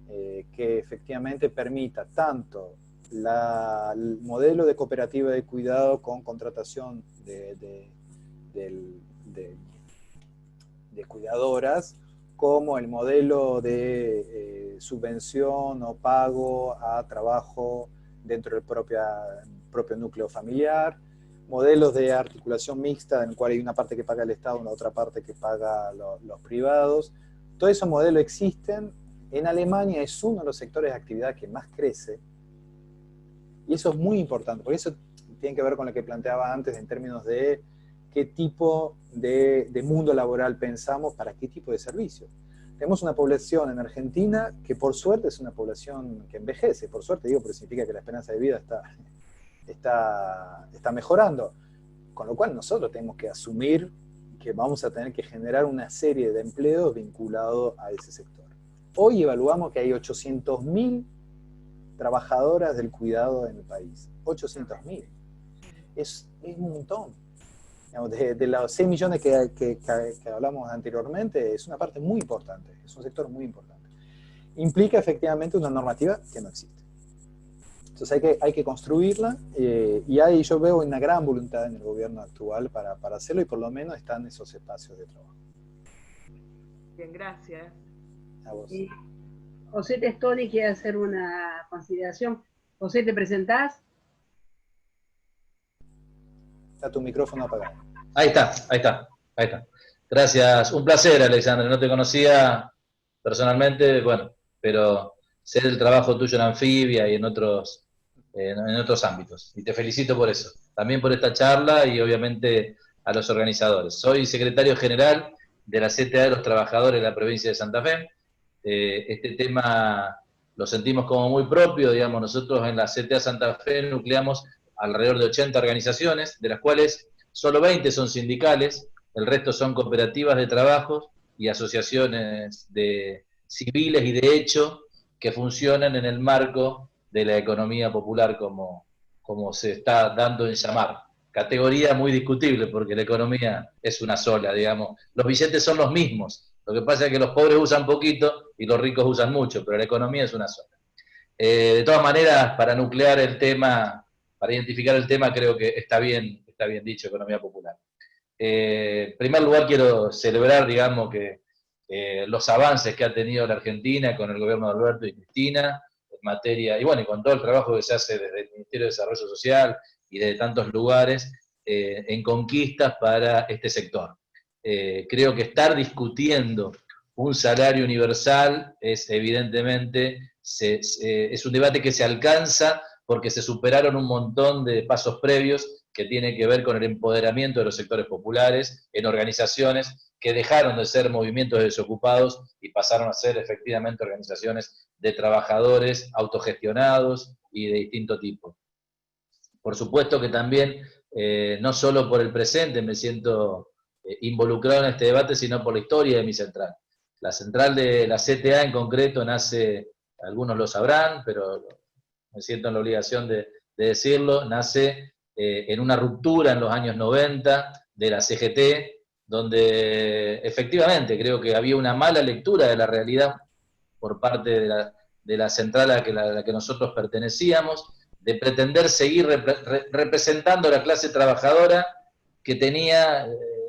que efectivamente permita tanto el modelo de cooperativa de cuidado con contratación de cuidadoras, como el modelo de subvención o pago a trabajo dentro del propio núcleo familiar, modelos de articulación mixta en el cual hay una parte que paga el Estado, una otra parte que paga los privados. Todos esos modelos existen. En Alemania es uno de los sectores de actividad que más crece, y eso es muy importante, porque eso tiene que ver con lo que planteaba antes en términos de qué tipo de mundo laboral pensamos para qué tipo de servicios. Tenemos una población en Argentina que por suerte es una población que envejece, por suerte digo, porque significa que la esperanza de vida está mejorando, con lo cual nosotros tenemos que asumir que vamos a tener que generar una serie de empleos vinculados a ese sector. Hoy evaluamos que hay 800.000 trabajadoras del cuidado en el país. 800.000. Es un montón. Digamos, de los 6 millones que hablamos anteriormente, es una parte muy importante, es un sector muy importante. Implica efectivamente una normativa que no existe. Entonces hay que construirla, y ahí yo veo una gran voluntad en el gobierno actual para hacerlo, y por lo menos están esos espacios de trabajo. Bien, gracias. A vos. José Testoni quiere hacer una consideración. José, ¿te presentás? Está tu micrófono apagado. Ahí está. Gracias, un placer, Alexandre. No te conocía personalmente, bueno, pero sé del trabajo tuyo en Anfibia y en otros ámbitos. Y te felicito por eso. También por esta charla y obviamente a los organizadores. Soy secretario general de la CTA de los Trabajadores de la provincia de Santa Fe. Este tema lo sentimos como muy propio, digamos. Nosotros en la CTA Santa Fe nucleamos alrededor de 80 organizaciones, de las cuales solo 20 son sindicales, el resto son cooperativas de trabajo y asociaciones civiles y de hecho que funcionan en el marco de la economía popular, como se está dando en llamar. Categoría muy discutible, porque la economía es una sola, digamos. Los billetes son los mismos, lo que pasa es que los pobres usan poquito y los ricos usan mucho, pero la economía es una sola. De todas maneras, para nuclear el tema, para identificar el tema, creo que está bien dicho, economía popular. En primer lugar, quiero celebrar, digamos, que los avances que ha tenido la Argentina con el gobierno de Alberto y Cristina en materia, y bueno, y con todo el trabajo que se hace desde el Ministerio de Desarrollo Social y de tantos lugares en conquistas para este sector. Creo que estar discutiendo un salario universal es evidentemente, es un debate que se alcanza porque se superaron un montón de pasos previos que tienen que ver con el empoderamiento de los sectores populares en organizaciones que dejaron de ser movimientos de desocupados y pasaron a ser efectivamente organizaciones de trabajadores autogestionados y de distinto tipo. Por supuesto que también, no solo por el presente me siento involucrado en este debate, sino por la historia de mi central. La central de la CTA en concreto nace, algunos lo sabrán, pero me siento en la obligación de decirlo, nace en una ruptura en los años 90 de la CGT, donde efectivamente creo que había una mala lectura de la realidad por parte de la central a la que nosotros pertenecíamos, de pretender seguir representando a la clase trabajadora que tenía,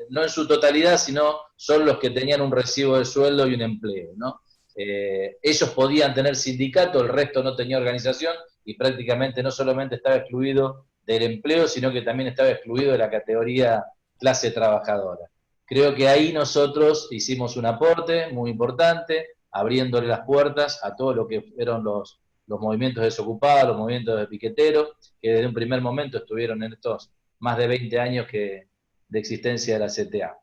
no en su totalidad, sino solo los que tenían un recibo de sueldo y un empleo, ¿no? Ellos podían tener sindicato, el resto no tenía organización, y prácticamente no solamente estaba excluido del empleo, sino que también estaba excluido de la categoría clase trabajadora. Creo que ahí nosotros hicimos un aporte muy importante, abriéndole las puertas a todo lo que fueron los movimientos desocupados, los movimientos de piqueteros, que desde un primer momento estuvieron en estos más de 20 años de existencia de la CTA.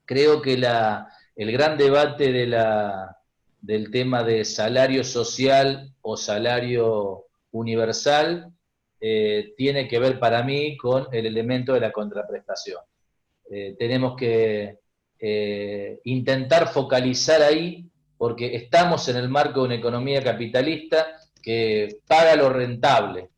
Creo que el gran debate del tema de salario social o salario universal tiene que ver para mí con el elemento de la contraprestación. Tenemos que intentar focalizar ahí, porque estamos en el marco de una economía capitalista que paga lo rentable,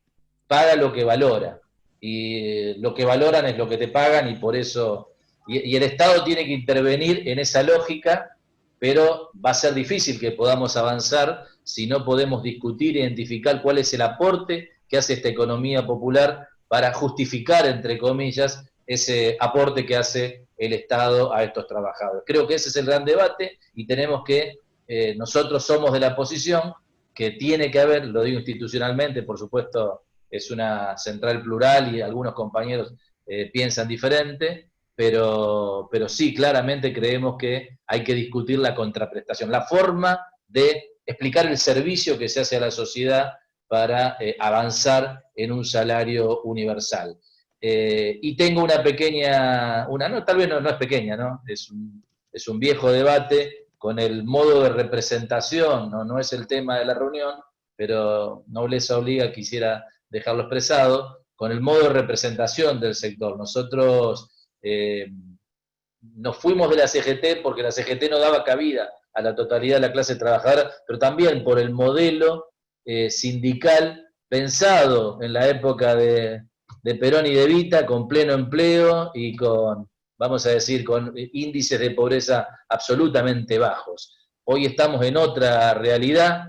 paga lo que valora, y lo que valoran es lo que te pagan, y por eso, y el Estado tiene que intervenir en esa lógica, pero va a ser difícil que podamos avanzar si no podemos discutir e identificar cuál es el aporte que hace esta economía popular para justificar, entre comillas, ese aporte que hace el Estado a estos trabajadores. Creo que ese es el gran debate, y tenemos que, nosotros somos de la posición que tiene que haber, lo digo institucionalmente, por supuesto es una central plural y algunos compañeros piensan diferente, pero sí, claramente creemos que hay que discutir la contraprestación, la forma de explicar el servicio que se hace a la sociedad para avanzar en un salario universal. Y tengo una pequeña, no, tal vez no es pequeña, ¿no? Es un viejo debate con el modo de representación, no es el tema de la reunión, pero nobleza obliga, quisiera dejarlo expresado, con el modo de representación del sector. Nosotros nos fuimos de la CGT porque la CGT no daba cabida a la totalidad de la clase trabajadora, pero también por el modelo sindical pensado en la época de Perón y de Evita, con pleno empleo y con, vamos a decir, con índices de pobreza absolutamente bajos. Hoy estamos en otra realidad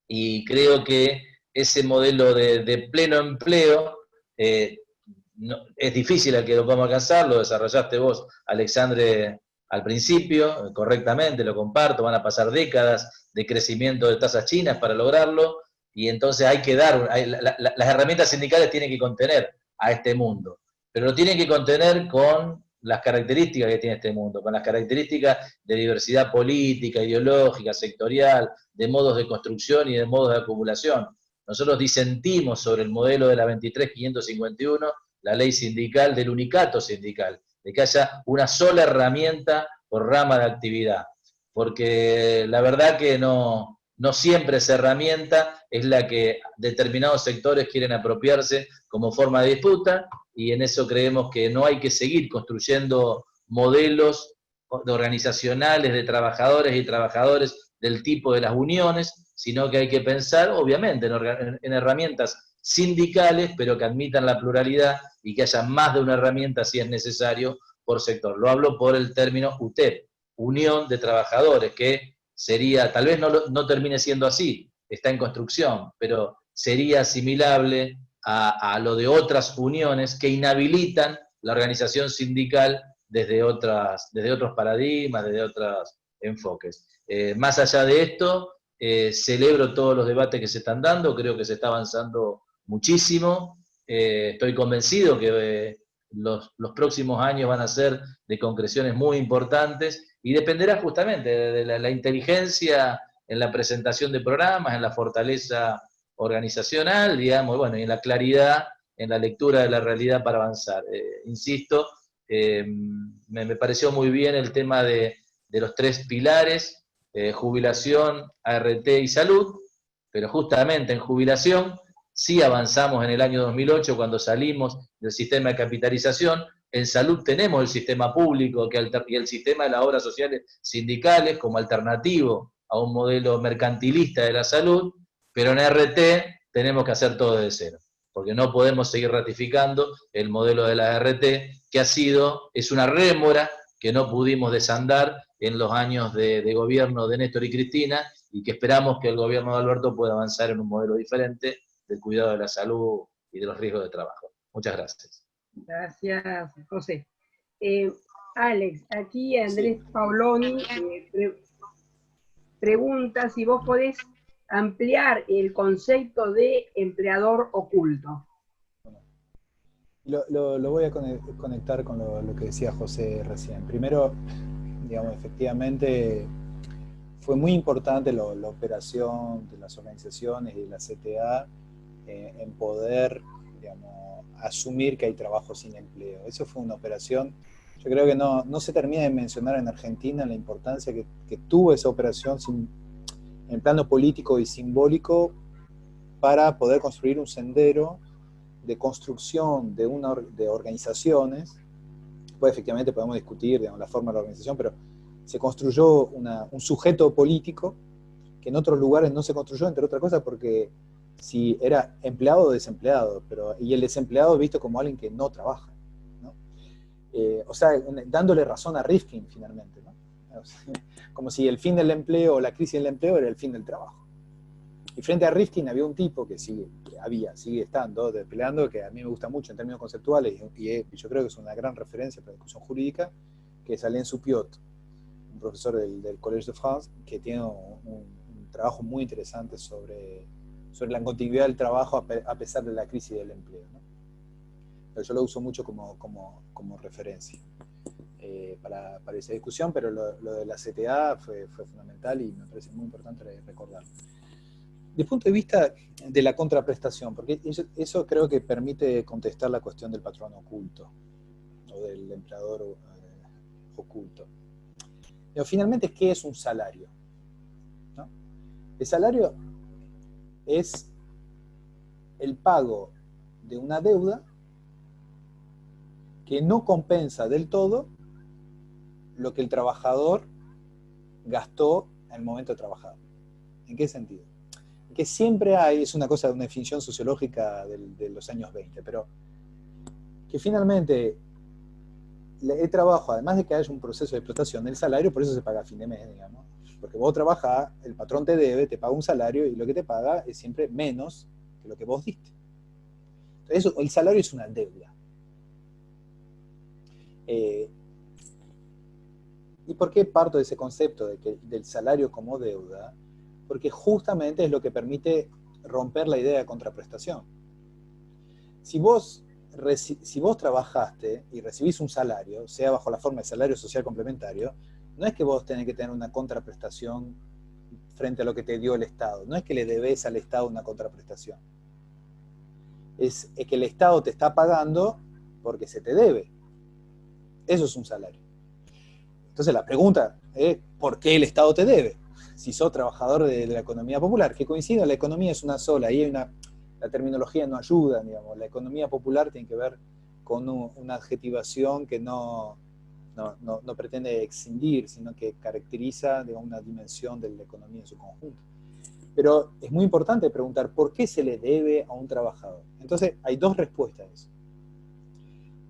y creo que ese modelo de pleno empleo es difícil el que lo podamos alcanzar, lo desarrollaste vos, Alexandre, al principio, correctamente, lo comparto, van a pasar décadas de crecimiento de tasas chinas para lograrlo, y entonces hay que dar, las herramientas sindicales tienen que contener a este mundo, pero lo tienen que contener con las características que tiene este mundo, con las características de diversidad política, ideológica, sectorial, de modos de construcción y de modos de acumulación. Nosotros disentimos sobre el modelo de la 23.551, la ley sindical, del unicato sindical, de que haya una sola herramienta por rama de actividad, porque la verdad que no siempre esa herramienta es la que determinados sectores quieren apropiarse como forma de disputa, y en eso creemos que no hay que seguir construyendo modelos organizacionales de trabajadores y trabajadores del tipo de las uniones, sino que hay que pensar, obviamente, en herramientas sindicales, pero que admitan la pluralidad y que haya más de una herramienta si es necesario por sector. Lo hablo por el término UTEP, Unión de Trabajadores, que sería, tal vez no termine siendo así, está en construcción, pero sería asimilable a lo de otras uniones que inhabilitan la organización sindical desde otros paradigmas, desde otros enfoques. Más allá de esto, celebro todos los debates que se están dando, creo que se está avanzando muchísimo, estoy convencido que los próximos años van a ser de concreciones muy importantes, y dependerá justamente de la inteligencia en la presentación de programas, en la fortaleza organizacional, digamos, bueno, y en la claridad en la lectura de la realidad para avanzar. Insisto, me pareció muy bien el tema de los 3 pilares, jubilación, ART y salud, pero justamente en jubilación sí avanzamos en el año 2008 cuando salimos del sistema de capitalización. En salud tenemos el sistema público y el sistema de las obras sociales sindicales como alternativo a un modelo mercantilista de la salud, pero en RT tenemos que hacer todo desde cero, porque no podemos seguir ratificando el modelo de la RT, que es una rémora que no pudimos desandar en los años de gobierno de Néstor y Cristina, y que esperamos que el gobierno de Alberto pueda avanzar en un modelo diferente del cuidado de la salud y de los riesgos de trabajo. Muchas gracias. Gracias, José. Alex, aquí Andrés Paoloni pregunta si vos podés ampliar el concepto de empleador oculto. Lo voy a conectar con lo que decía José recién. Primero, digamos, efectivamente fue muy importante la operación de las organizaciones y de la CTA en poder, digamos, asumir que hay trabajo sin empleo. Eso fue una operación, yo creo que no se termina de mencionar en Argentina la importancia que tuvo esa operación en plano político y simbólico para poder construir un sendero de construcción de organizaciones. Pues efectivamente podemos discutir, digamos, la forma de la organización, pero se construyó un sujeto político que en otros lugares no se construyó, entre otras cosas porque si era empleado o desempleado, y el desempleado visto como alguien que no trabaja, ¿no? O sea, dándole razón a Rifkin finalmente, ¿no? O sea, como si el fin del empleo o la crisis del empleo era el fin del trabajo. Y frente a Rifkin había un tipo que sigue estando, peleando, que a mí me gusta mucho en términos conceptuales, y yo creo que es una gran referencia para la discusión jurídica, que es Alain Soupiot, un profesor del Collège de France, que tiene un trabajo muy interesante sobre la continuidad del trabajo a pesar de la crisis del empleo, ¿no? Pero yo lo uso mucho como referencia para esa discusión, pero lo de la CTA fue fundamental y me parece muy importante recordarlo. Desde el punto de vista de la contraprestación, porque eso creo que permite contestar la cuestión del patrón oculto, o del empleador oculto. Pero finalmente, ¿qué es un salario? ¿No? El salario es el pago de una deuda que no compensa del todo lo que el trabajador gastó en el momento de trabajar. ¿En qué sentido? que siempre hay, es una cosa de una definición sociológica de los años 20, pero que finalmente el trabajo, además de que haya un proceso de explotación, el salario por eso se paga a fin de mes, digamos. Porque vos trabajás, el patrón te debe, te paga un salario y lo que te paga es siempre menos que lo que vos diste. Entonces, el salario es una deuda. ¿Y por qué parto de ese concepto del salario como deuda? Porque justamente es lo que permite romper la idea de contraprestación. Si vos trabajaste y recibís un salario, sea bajo la forma de salario social complementario, no es que vos tenés que tener una contraprestación frente a lo que te dio el Estado. No es que le debes al Estado una contraprestación. Es que el Estado te está pagando porque se te debe. Eso es un salario. Entonces la pregunta es, ¿por qué el Estado te debe? Si sos trabajador de la economía popular, que coincida, la economía es una sola, ahí hay la terminología no ayuda, digamos. La economía popular tiene que ver con una adjetivación que no pretende excindir, sino que caracteriza, digamos, una dimensión de la economía en su conjunto. Pero es muy importante preguntar, ¿por qué se le debe a un trabajador? Entonces, hay dos respuestas a eso.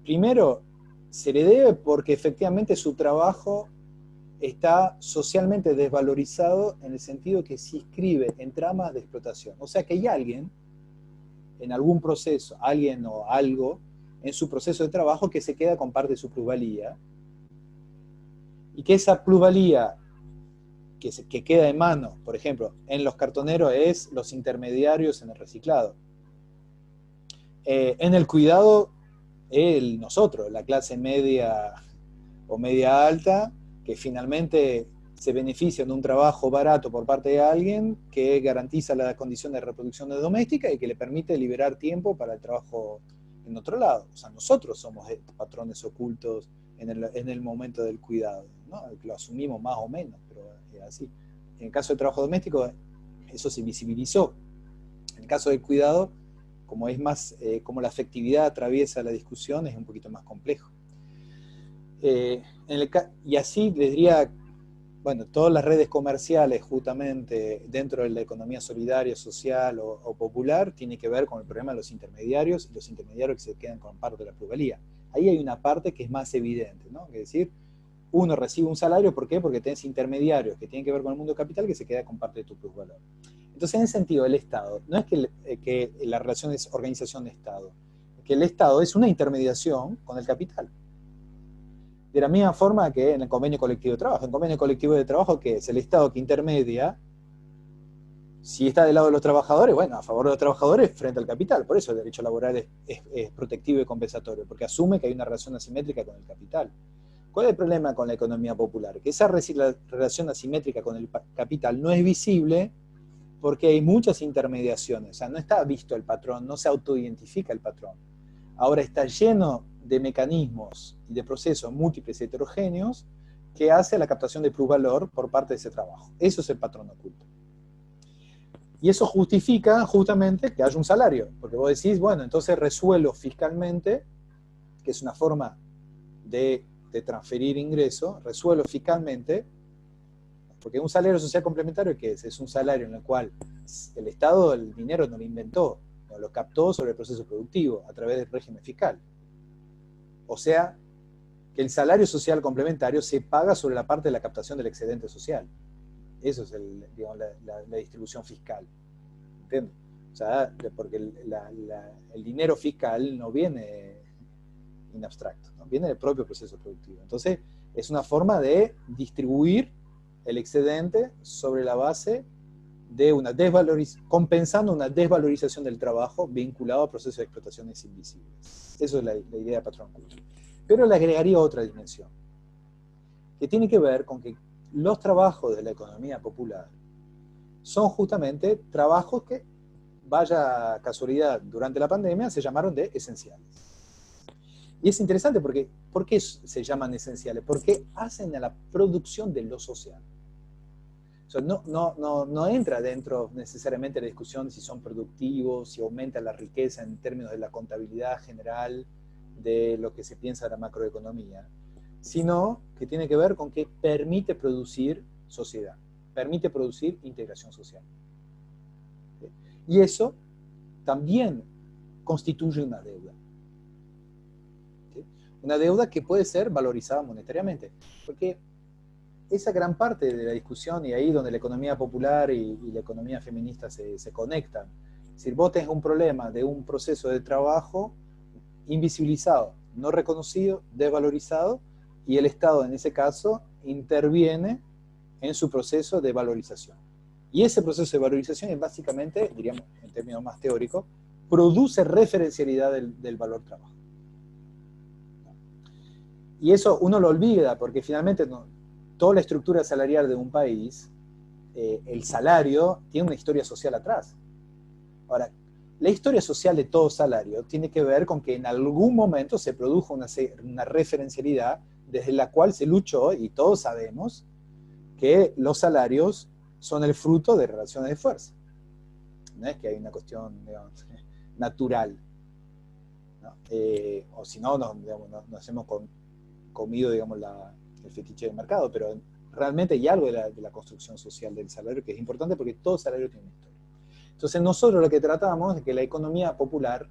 Primero, se le debe porque efectivamente su trabajo está socialmente desvalorizado en el sentido que se inscribe en tramas de explotación. O sea que hay alguien, en algún proceso, alguien o algo, en su proceso de trabajo que se queda con parte de su plusvalía, y que esa plusvalía que queda en manos, por ejemplo, en los cartoneros es los intermediarios en el reciclado. En el cuidado, nosotros, la clase media o media alta, que finalmente se beneficia de un trabajo barato por parte de alguien que garantiza la condición de reproducción doméstica y que le permite liberar tiempo para el trabajo en otro lado. O sea, nosotros somos patrones ocultos en el momento del cuidado, ¿no? Lo asumimos más o menos, pero es así. En el caso del trabajo doméstico, eso se visibilizó. En el caso del cuidado, como es más, como la afectividad atraviesa la discusión, es un poquito más complejo. Y así les diría, bueno, todas las redes comerciales justamente dentro de la economía solidaria, social o popular, tiene que ver con el problema de los intermediarios y los intermediarios que se quedan con parte de la plusvalía. Ahí hay una parte que es más evidente, ¿no? Es decir, uno recibe un salario, ¿por qué? Porque tenés intermediarios que tienen que ver con el mundo capital que se queda con parte de tu plusvalor. Entonces, en ese sentido, el Estado, no es que la relación es organización-Estado, que el Estado es una intermediación con el capital. De la misma forma que en el convenio colectivo de trabajo. En el convenio colectivo de trabajo, ¿qué es? El Estado que intermedia, si está del lado de los trabajadores, bueno, a favor de los trabajadores frente al capital. Por eso el derecho laboral es protectivo y compensatorio, porque asume que hay una relación asimétrica con el capital. ¿Cuál es el problema con la economía popular? Que esa relación asimétrica con el capital no es visible porque hay muchas intermediaciones. O sea, no está visto el patrón, no se autoidentifica el patrón. Ahora está lleno de mecanismos y de procesos múltiples y heterogéneos que hace la captación de plusvalor por parte de ese trabajo. Eso es el patrón oculto. Y eso justifica justamente que haya un salario, porque vos decís, bueno, entonces resuelvo fiscalmente, que es una forma de transferir ingreso, resuelvo fiscalmente, porque un salario social complementario, ¿qué es? Es un salario en el cual el Estado el dinero no lo inventó, no lo captó sobre el proceso productivo a través del régimen fiscal. O sea, que el salario social complementario se paga sobre la parte de la captación del excedente social. Eso es digamos, la distribución fiscal. ¿Entiendes? O sea, porque el dinero fiscal no viene en abstracto, ¿no? Viene del propio proceso productivo. Entonces, es una forma de distribuir el excedente sobre la base de compensando una desvalorización del trabajo vinculado a procesos de explotaciones invisibles. Eso es la idea de patrón oculto. Pero le agregaría otra dimensión, que tiene que ver con que los trabajos de la economía popular son justamente trabajos que, vaya casualidad, durante la pandemia se llamaron de esenciales. Y es interesante porque, ¿por qué se llaman esenciales? Porque hacen a la producción de lo social. O sea, no entra dentro necesariamente la discusión si son productivos, si aumenta la riqueza en términos de la contabilidad general de lo que se piensa de la macroeconomía, sino que tiene que ver con que permite producir sociedad, permite producir integración social. Y eso también constituye una deuda. ¿Sí? Una deuda que puede ser valorizada monetariamente. Porque esa gran parte de la discusión, y ahí donde la economía popular y la economía feminista se conectan. Es decir, vos tenés un problema de un proceso de trabajo invisibilizado, no reconocido, desvalorizado, y el Estado en ese caso interviene en su proceso de valorización. Y ese proceso de valorización es básicamente, diríamos en términos más teóricos, produce referencialidad del valor trabajo. Y eso uno lo olvida, porque finalmente toda la estructura salarial de un país, el salario tiene una historia social atrás. Ahora, la historia social de todo salario tiene que ver con que en algún momento se produjo una referencialidad desde la cual se luchó, y todos sabemos que los salarios son el fruto de relaciones de fuerza. No es que hay una cuestión, digamos, natural, ¿no? O si no, nos hemos comido, digamos, el fetiche del mercado, pero realmente hay algo de la construcción social del salario que es importante, porque todo salario tiene una historia. Entonces nosotros lo que tratamos es que la economía popular,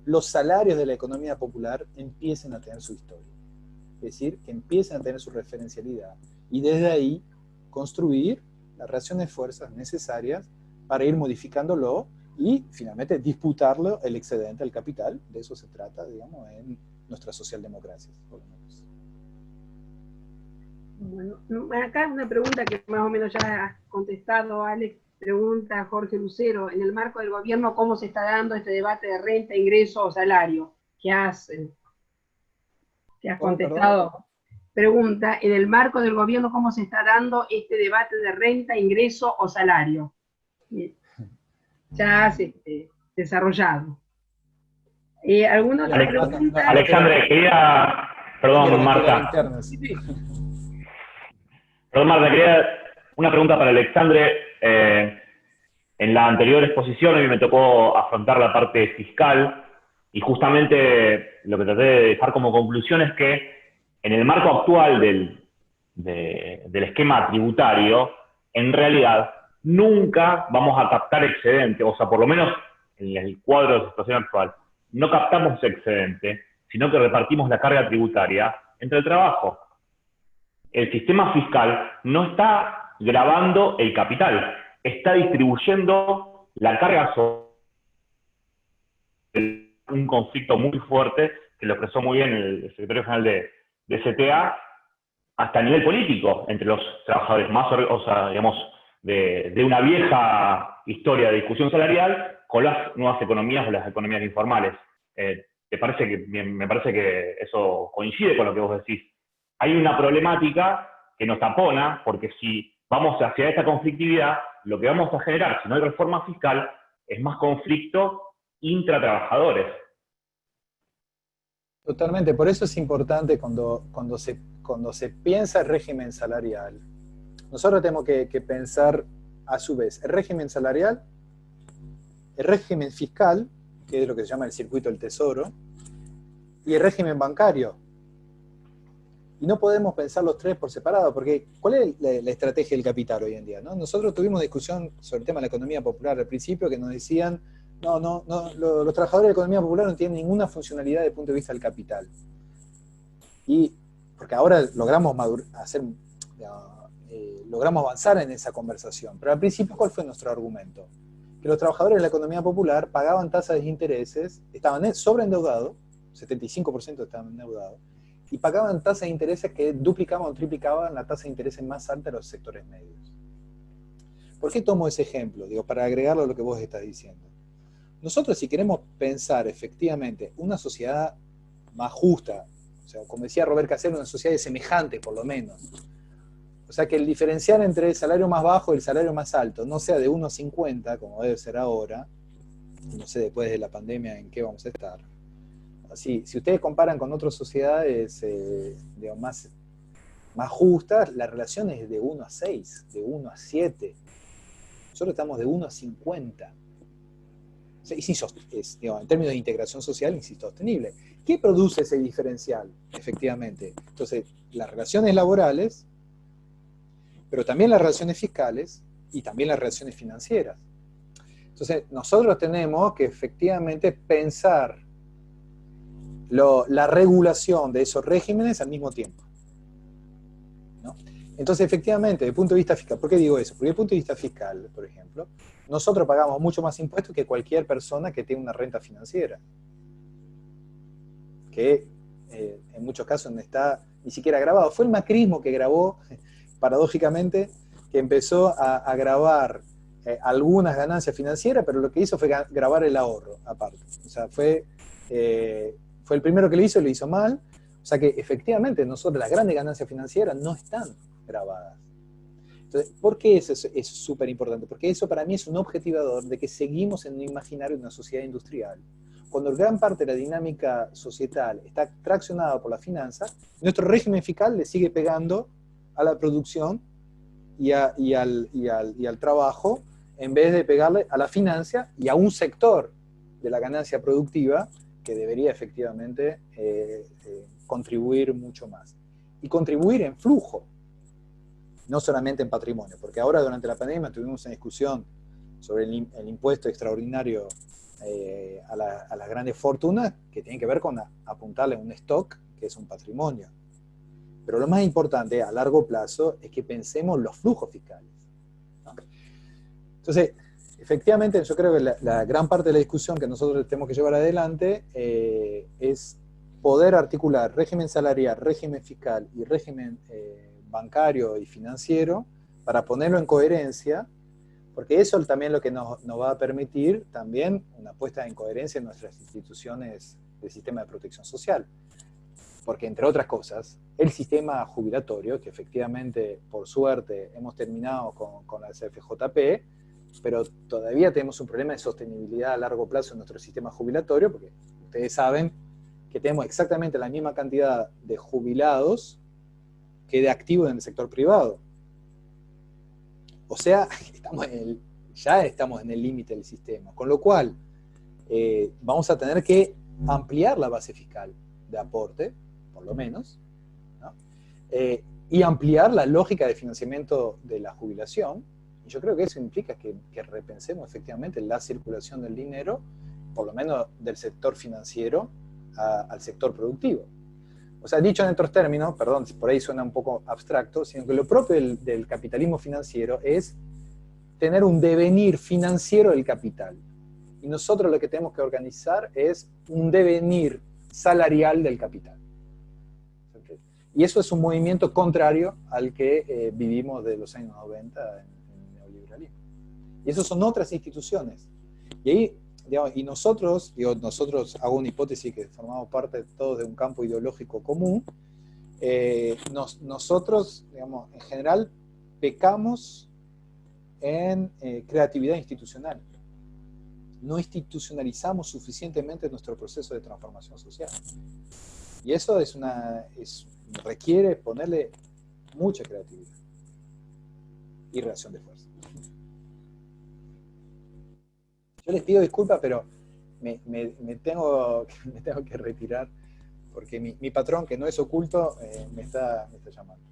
los salarios de la economía popular empiecen a tener su historia. Es decir, que empiecen a tener su referencialidad. Y desde ahí construir las relaciones de fuerzas necesarias para ir modificándolo y finalmente disputarlo el excedente al capital. De eso se trata, digamos, en nuestra socialdemocracia, por lo menos. Bueno, acá una pregunta que más o menos ya has contestado, Alex. Pregunta Jorge Lucero: en el marco del gobierno, ¿cómo se está dando este debate de renta, ingreso o salario? ¿Qué has contestado? Perdón. Pregunta: en el marco del gobierno, ¿cómo se está dando este debate de renta, ingreso o salario? Ya has desarrollado. ¿Alguna otra pregunta? Alexandre, quería... Perdón, Marta. Perdón, Marta, quería una pregunta para Alexandre. En la anterior exposición a mí me tocó afrontar la parte fiscal, y justamente lo que traté de dejar como conclusión es que en el marco actual del esquema tributario, en realidad nunca vamos a captar excedente, o sea, por lo menos en el cuadro de la situación actual, no captamos excedente, sino que repartimos la carga tributaria entre el trabajo. El sistema fiscal no está gravando el capital, está distribuyendo la carga sobre un conflicto muy fuerte que lo expresó muy bien el secretario general de CTA, hasta a nivel político, entre los trabajadores, más, o sea, digamos, de una vieja historia de discusión salarial con las nuevas economías o las economías informales. Me parece que eso coincide con lo que vos decís. Hay una problemática que nos tapona, porque si vamos hacia esta conflictividad, lo que vamos a generar, si no hay reforma fiscal, es más conflicto intratrabajadores. Totalmente, por eso es importante cuando se piensa el régimen salarial, nosotros tenemos que pensar a su vez el régimen salarial, el régimen fiscal, que es lo que se llama el circuito del tesoro, y el régimen bancario. Y no podemos pensar los tres por separado, porque ¿cuál es la estrategia del capital hoy en día, ¿no? Nosotros tuvimos discusión sobre el tema de la economía popular al principio, que nos decían, los trabajadores de la economía popular no tienen ninguna funcionalidad desde el punto de vista del capital. Y porque ahora logramos avanzar en esa conversación. Pero al principio, ¿cuál fue nuestro argumento? Que los trabajadores de la economía popular pagaban tasas de intereses, estaban sobreendeudados, 75% estaban endeudados, y pagaban tasas de intereses que duplicaban o triplicaban la tasa de intereses más alta de los sectores medios. ¿Por qué tomo ese ejemplo? Digo, para agregarlo a lo que vos estás diciendo. Nosotros, si queremos pensar efectivamente una sociedad más justa, o sea, como decía Robert Casero, una sociedad semejante por lo menos, o sea, que el diferencial entre el salario más bajo y el salario más alto no sea de 1,50, como debe ser ahora, no sé después de la pandemia en qué vamos a estar. Así, si ustedes comparan con otras sociedades digamos, más justas, la relación es de 1 a 6, de 1 a 7. Nosotros estamos de 1 a 50. O sea, digamos, en términos de integración social, es insostenible. ¿Qué produce ese diferencial, efectivamente? Entonces, las relaciones laborales, pero también las relaciones fiscales y también las relaciones financieras. Entonces, nosotros tenemos que efectivamente pensar la regulación de esos regímenes al mismo tiempo, ¿no? Entonces, efectivamente, desde el punto de vista fiscal, ¿por qué digo eso? Porque desde el punto de vista fiscal, por ejemplo, nosotros pagamos mucho más impuestos que cualquier persona que tenga una renta financiera, que en muchos casos no está ni siquiera grabado. Fue el macrismo que grabó, paradójicamente, que empezó a grabar algunas ganancias financieras, pero lo que hizo fue grabar el ahorro, aparte. O sea, fue el primero que lo hizo mal. O sea que efectivamente nosotros las grandes ganancias financieras no están grabadas. Entonces, ¿por qué eso es súper importante? Porque eso para mí es un objetivador de que seguimos en un imaginario de una sociedad industrial. Cuando gran parte de la dinámica societal está traccionada por la finanza, nuestro régimen fiscal le sigue pegando a la producción y al trabajo, en vez de pegarle a la financia y a un sector de la ganancia productiva que debería efectivamente contribuir mucho más. Y contribuir en flujo, no solamente en patrimonio, porque ahora durante la pandemia tuvimos una discusión sobre el impuesto extraordinario a las grandes fortunas, que tiene que ver con apuntarle a un stock que es un patrimonio. Pero lo más importante a largo plazo es que pensemos los flujos fiscales, ¿no? Entonces, efectivamente, yo creo que la gran parte de la discusión que nosotros tenemos que llevar adelante es poder articular régimen salarial, régimen fiscal y régimen bancario y financiero para ponerlo en coherencia, porque eso también lo que nos va a permitir también una puesta en coherencia en nuestras instituciones del sistema de protección social. Porque, entre otras cosas, el sistema jubilatorio, que efectivamente, por suerte, hemos terminado con la CFJP, pero todavía tenemos un problema de sostenibilidad a largo plazo en nuestro sistema jubilatorio, porque ustedes saben que tenemos exactamente la misma cantidad de jubilados que de activos en el sector privado. O sea, ya estamos en el límite del sistema, con lo cual vamos a tener que ampliar la base fiscal de aporte, por lo menos, ¿no? Y ampliar la lógica de financiamiento de la jubilación. Y yo creo que eso implica que repensemos efectivamente la circulación del dinero, por lo menos del sector financiero al sector productivo. O sea, dicho en otros términos, perdón, por ahí suena un poco abstracto, sino que lo propio del capitalismo financiero es tener un devenir financiero del capital. Y nosotros lo que tenemos que organizar es un devenir salarial del capital. Y eso es un movimiento contrario al que vivimos de los años 90 en el neoliberalismo. Y eso son otras instituciones. Y ahí, digamos, y nosotros hago una hipótesis que formamos parte todos de un campo ideológico común, nosotros, digamos, en general, pecamos en creatividad institucional. No institucionalizamos suficientemente nuestro proceso de transformación social. Y eso requiere ponerle mucha creatividad y relación de fuerza. Yo les pido disculpas, pero me tengo que retirar porque mi patrón, que no es oculto, me está llamando.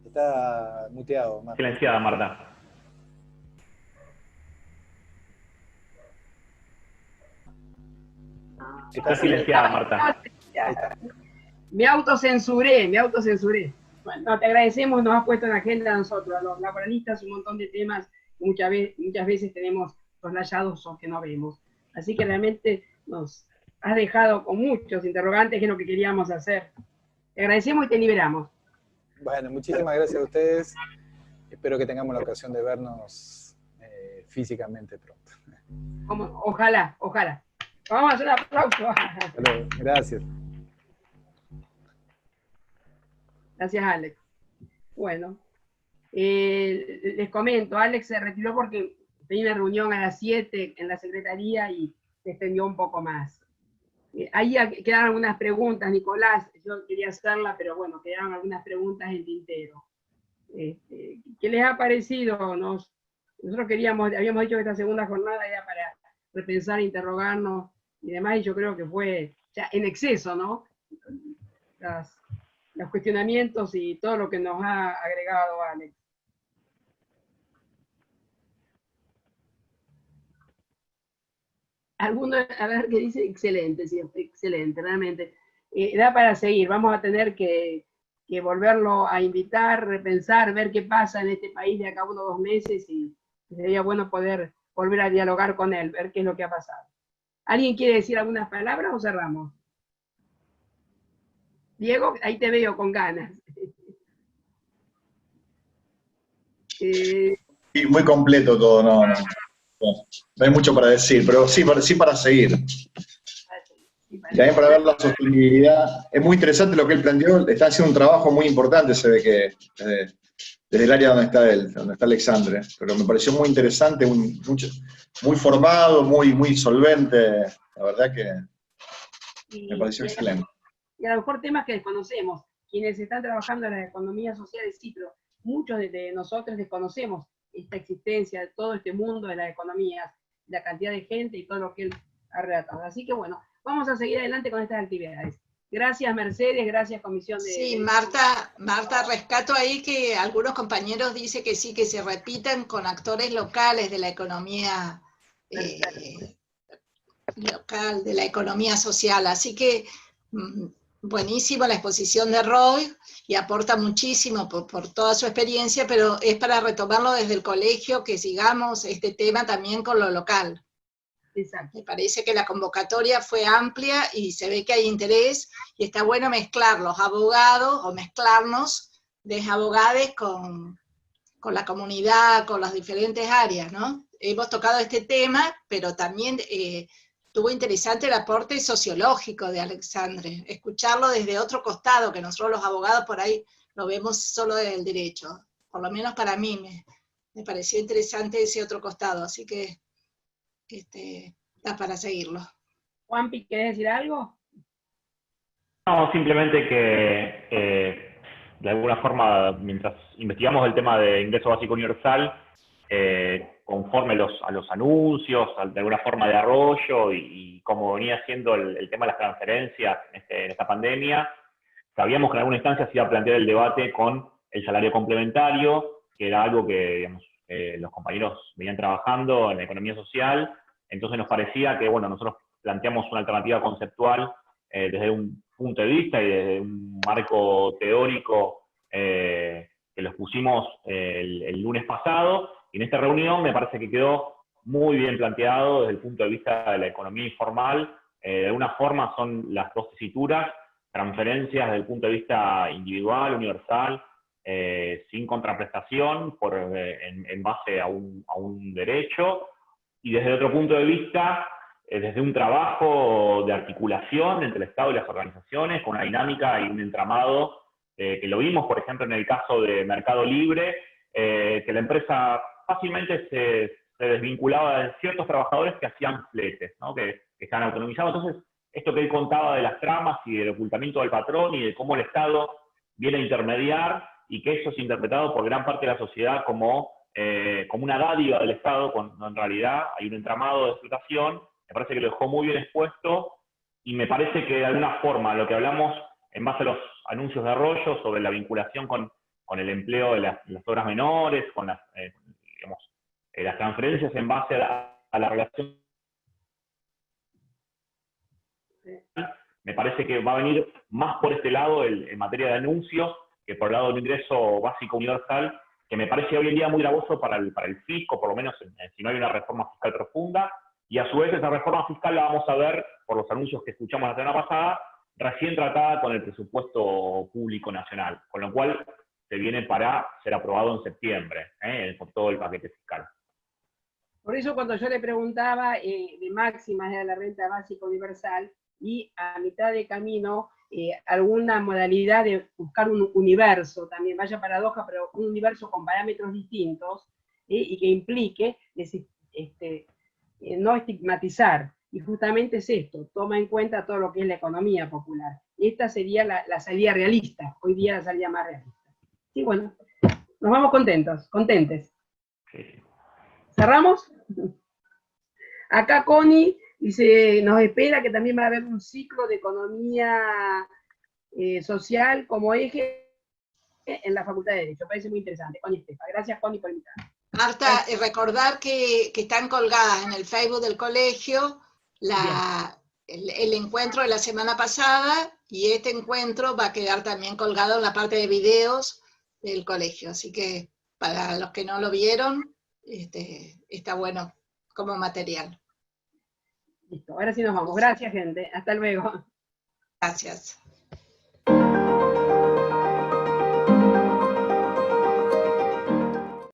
Está muteado, Marta. Silenciada, Marta. Está silenciada, Marta. Me autocensuré. Bueno, te agradecemos, nos has puesto en la agenda a nosotros, a los laboralistas, un montón de temas que muchas veces tenemos soslayados o que no vemos. Así que realmente nos has dejado con muchos interrogantes, que es lo que queríamos hacer. Te agradecemos y te liberamos. Bueno, muchísimas gracias a ustedes. Espero que tengamos la ocasión de vernos físicamente pronto. Ojalá. Vamos a hacer un aplauso. Gracias. Gracias, Alex. Bueno, les comento, Alex se retiró porque tenía una reunión a las 7 en la Secretaría y se extendió un poco más. Ahí quedaron algunas preguntas, Nicolás, yo quería hacerla, pero bueno, quedaron algunas preguntas en tintero. ¿Qué les ha parecido? Nosotros habíamos dicho que esta segunda jornada era para repensar, interrogarnos y demás, y yo creo que fue ya en exceso, ¿no? Los cuestionamientos y todo lo que nos ha agregado Alex. Alguno, a ver qué dice, excelente, sí, excelente, realmente. Da para seguir, vamos a tener que volverlo a invitar, repensar, ver qué pasa en este país de acá a 1 o 2 meses, y sería bueno poder volver a dialogar con él, ver qué es lo que ha pasado. ¿Alguien quiere decir algunas palabras o cerramos? Diego, ahí te veo con ganas. Y muy completo todo, no hay mucho para decir, pero sí para seguir. Y también para ver la sostenibilidad. Es muy interesante lo que él planteó, está haciendo un trabajo muy importante, se ve que desde el área donde está él, donde está Alexandre, pero me pareció muy interesante, muy formado, muy solvente, la verdad que me pareció excelente. Y a lo mejor temas que desconocemos, quienes están trabajando en las economías sociales, sí, pero muchos de nosotros desconocemos esta existencia de todo este mundo de las economías, la cantidad de gente y todo lo que él ha relatado. Así que bueno, vamos a seguir adelante con estas actividades. Gracias, Mercedes, gracias, Comisión de... Sí, Marta, rescato ahí que algunos compañeros dicen que sí, que se repitan con actores locales de la economía local, de la economía social. Así que buenísimo la exposición de Roy y aporta muchísimo por toda su experiencia, pero es para retomarlo desde el colegio, que sigamos este tema también con lo local. Exacto. Me parece que la convocatoria fue amplia y se ve que hay interés, y está bueno mezclar los abogados, o mezclarnos desde abogados con la comunidad, con las diferentes áreas, ¿no? Hemos tocado este tema, pero también estuvo interesante el aporte sociológico de Alexandre, escucharlo desde otro costado, que nosotros los abogados por ahí lo vemos solo desde el derecho. Por lo menos para mí me pareció interesante ese otro costado, así que da para seguirlo. Juanpi, ¿querés decir algo? No, simplemente que de alguna forma, mientras investigamos el tema de ingreso básico universal, conforme a los anuncios, de alguna forma de arroyo y como venía siendo el tema de las transferencias en esta pandemia, sabíamos que en alguna instancia se iba a plantear el debate con el salario complementario, que era algo que, digamos, los compañeros venían trabajando en la economía social. Entonces nos parecía que, bueno, nosotros planteamos una alternativa conceptual desde un punto de vista y desde un marco teórico que los pusimos el lunes pasado, y en esta reunión me parece que quedó muy bien planteado desde el punto de vista de la economía informal. De alguna forma son las dos tesituras, transferencias desde el punto de vista individual, universal, sin contraprestación, en base a un derecho, y desde otro punto de vista, desde un trabajo de articulación entre el Estado y las organizaciones, con una dinámica y un entramado, que lo vimos, por ejemplo, en el caso de Mercado Libre, que la empresa fácilmente se desvinculaba de ciertos trabajadores que hacían fletes, ¿no? que estaban autonomizados. Entonces, esto que él contaba de las tramas y del ocultamiento del patrón y de cómo el Estado viene a intermediar, y que eso es interpretado por gran parte de la sociedad como una dádiva del Estado, cuando en realidad hay un entramado de explotación. Me parece que lo dejó muy bien expuesto, y me parece que de alguna forma lo que hablamos en base a los anuncios de Arroyo sobre la vinculación con el empleo de las obras menores, con las transferencias en base a la relación, me parece que va a venir más por este lado en materia de anuncios que por el lado del ingreso básico universal, que me parece hoy en día muy gravoso para el fisco, por lo menos si no hay una reforma fiscal profunda. Y a su vez esa reforma fiscal la vamos a ver, por los anuncios que escuchamos la semana pasada, recién tratada con el presupuesto público nacional, con lo cual se viene para ser aprobado en septiembre, con todo el paquete fiscal. Por eso cuando yo le preguntaba de máximas de la renta básica universal, y a mitad de camino alguna modalidad de buscar un universo, también vaya paradoja, pero un universo con parámetros distintos, y que implique no estigmatizar. Y justamente es esto, toma en cuenta todo lo que es la economía popular. Y esta sería la salida realista, hoy día la salida más realista. Sí, bueno, nos vamos contentes. Sí. ¿Cerramos? Acá Connie dice, nos espera que también va a haber un ciclo de economía social como eje en la Facultad de Derecho. Parece muy interesante. Connie Estefa. Gracias, Connie, por invitarme. Marta, recordar que están colgadas en el Facebook del colegio el encuentro de la semana pasada, y este encuentro va a quedar también colgado en la parte de videos del colegio. Así que para los que no lo vieron, está bueno como material. Listo, ahora sí nos vamos. Gracias, gente. Hasta luego. Gracias.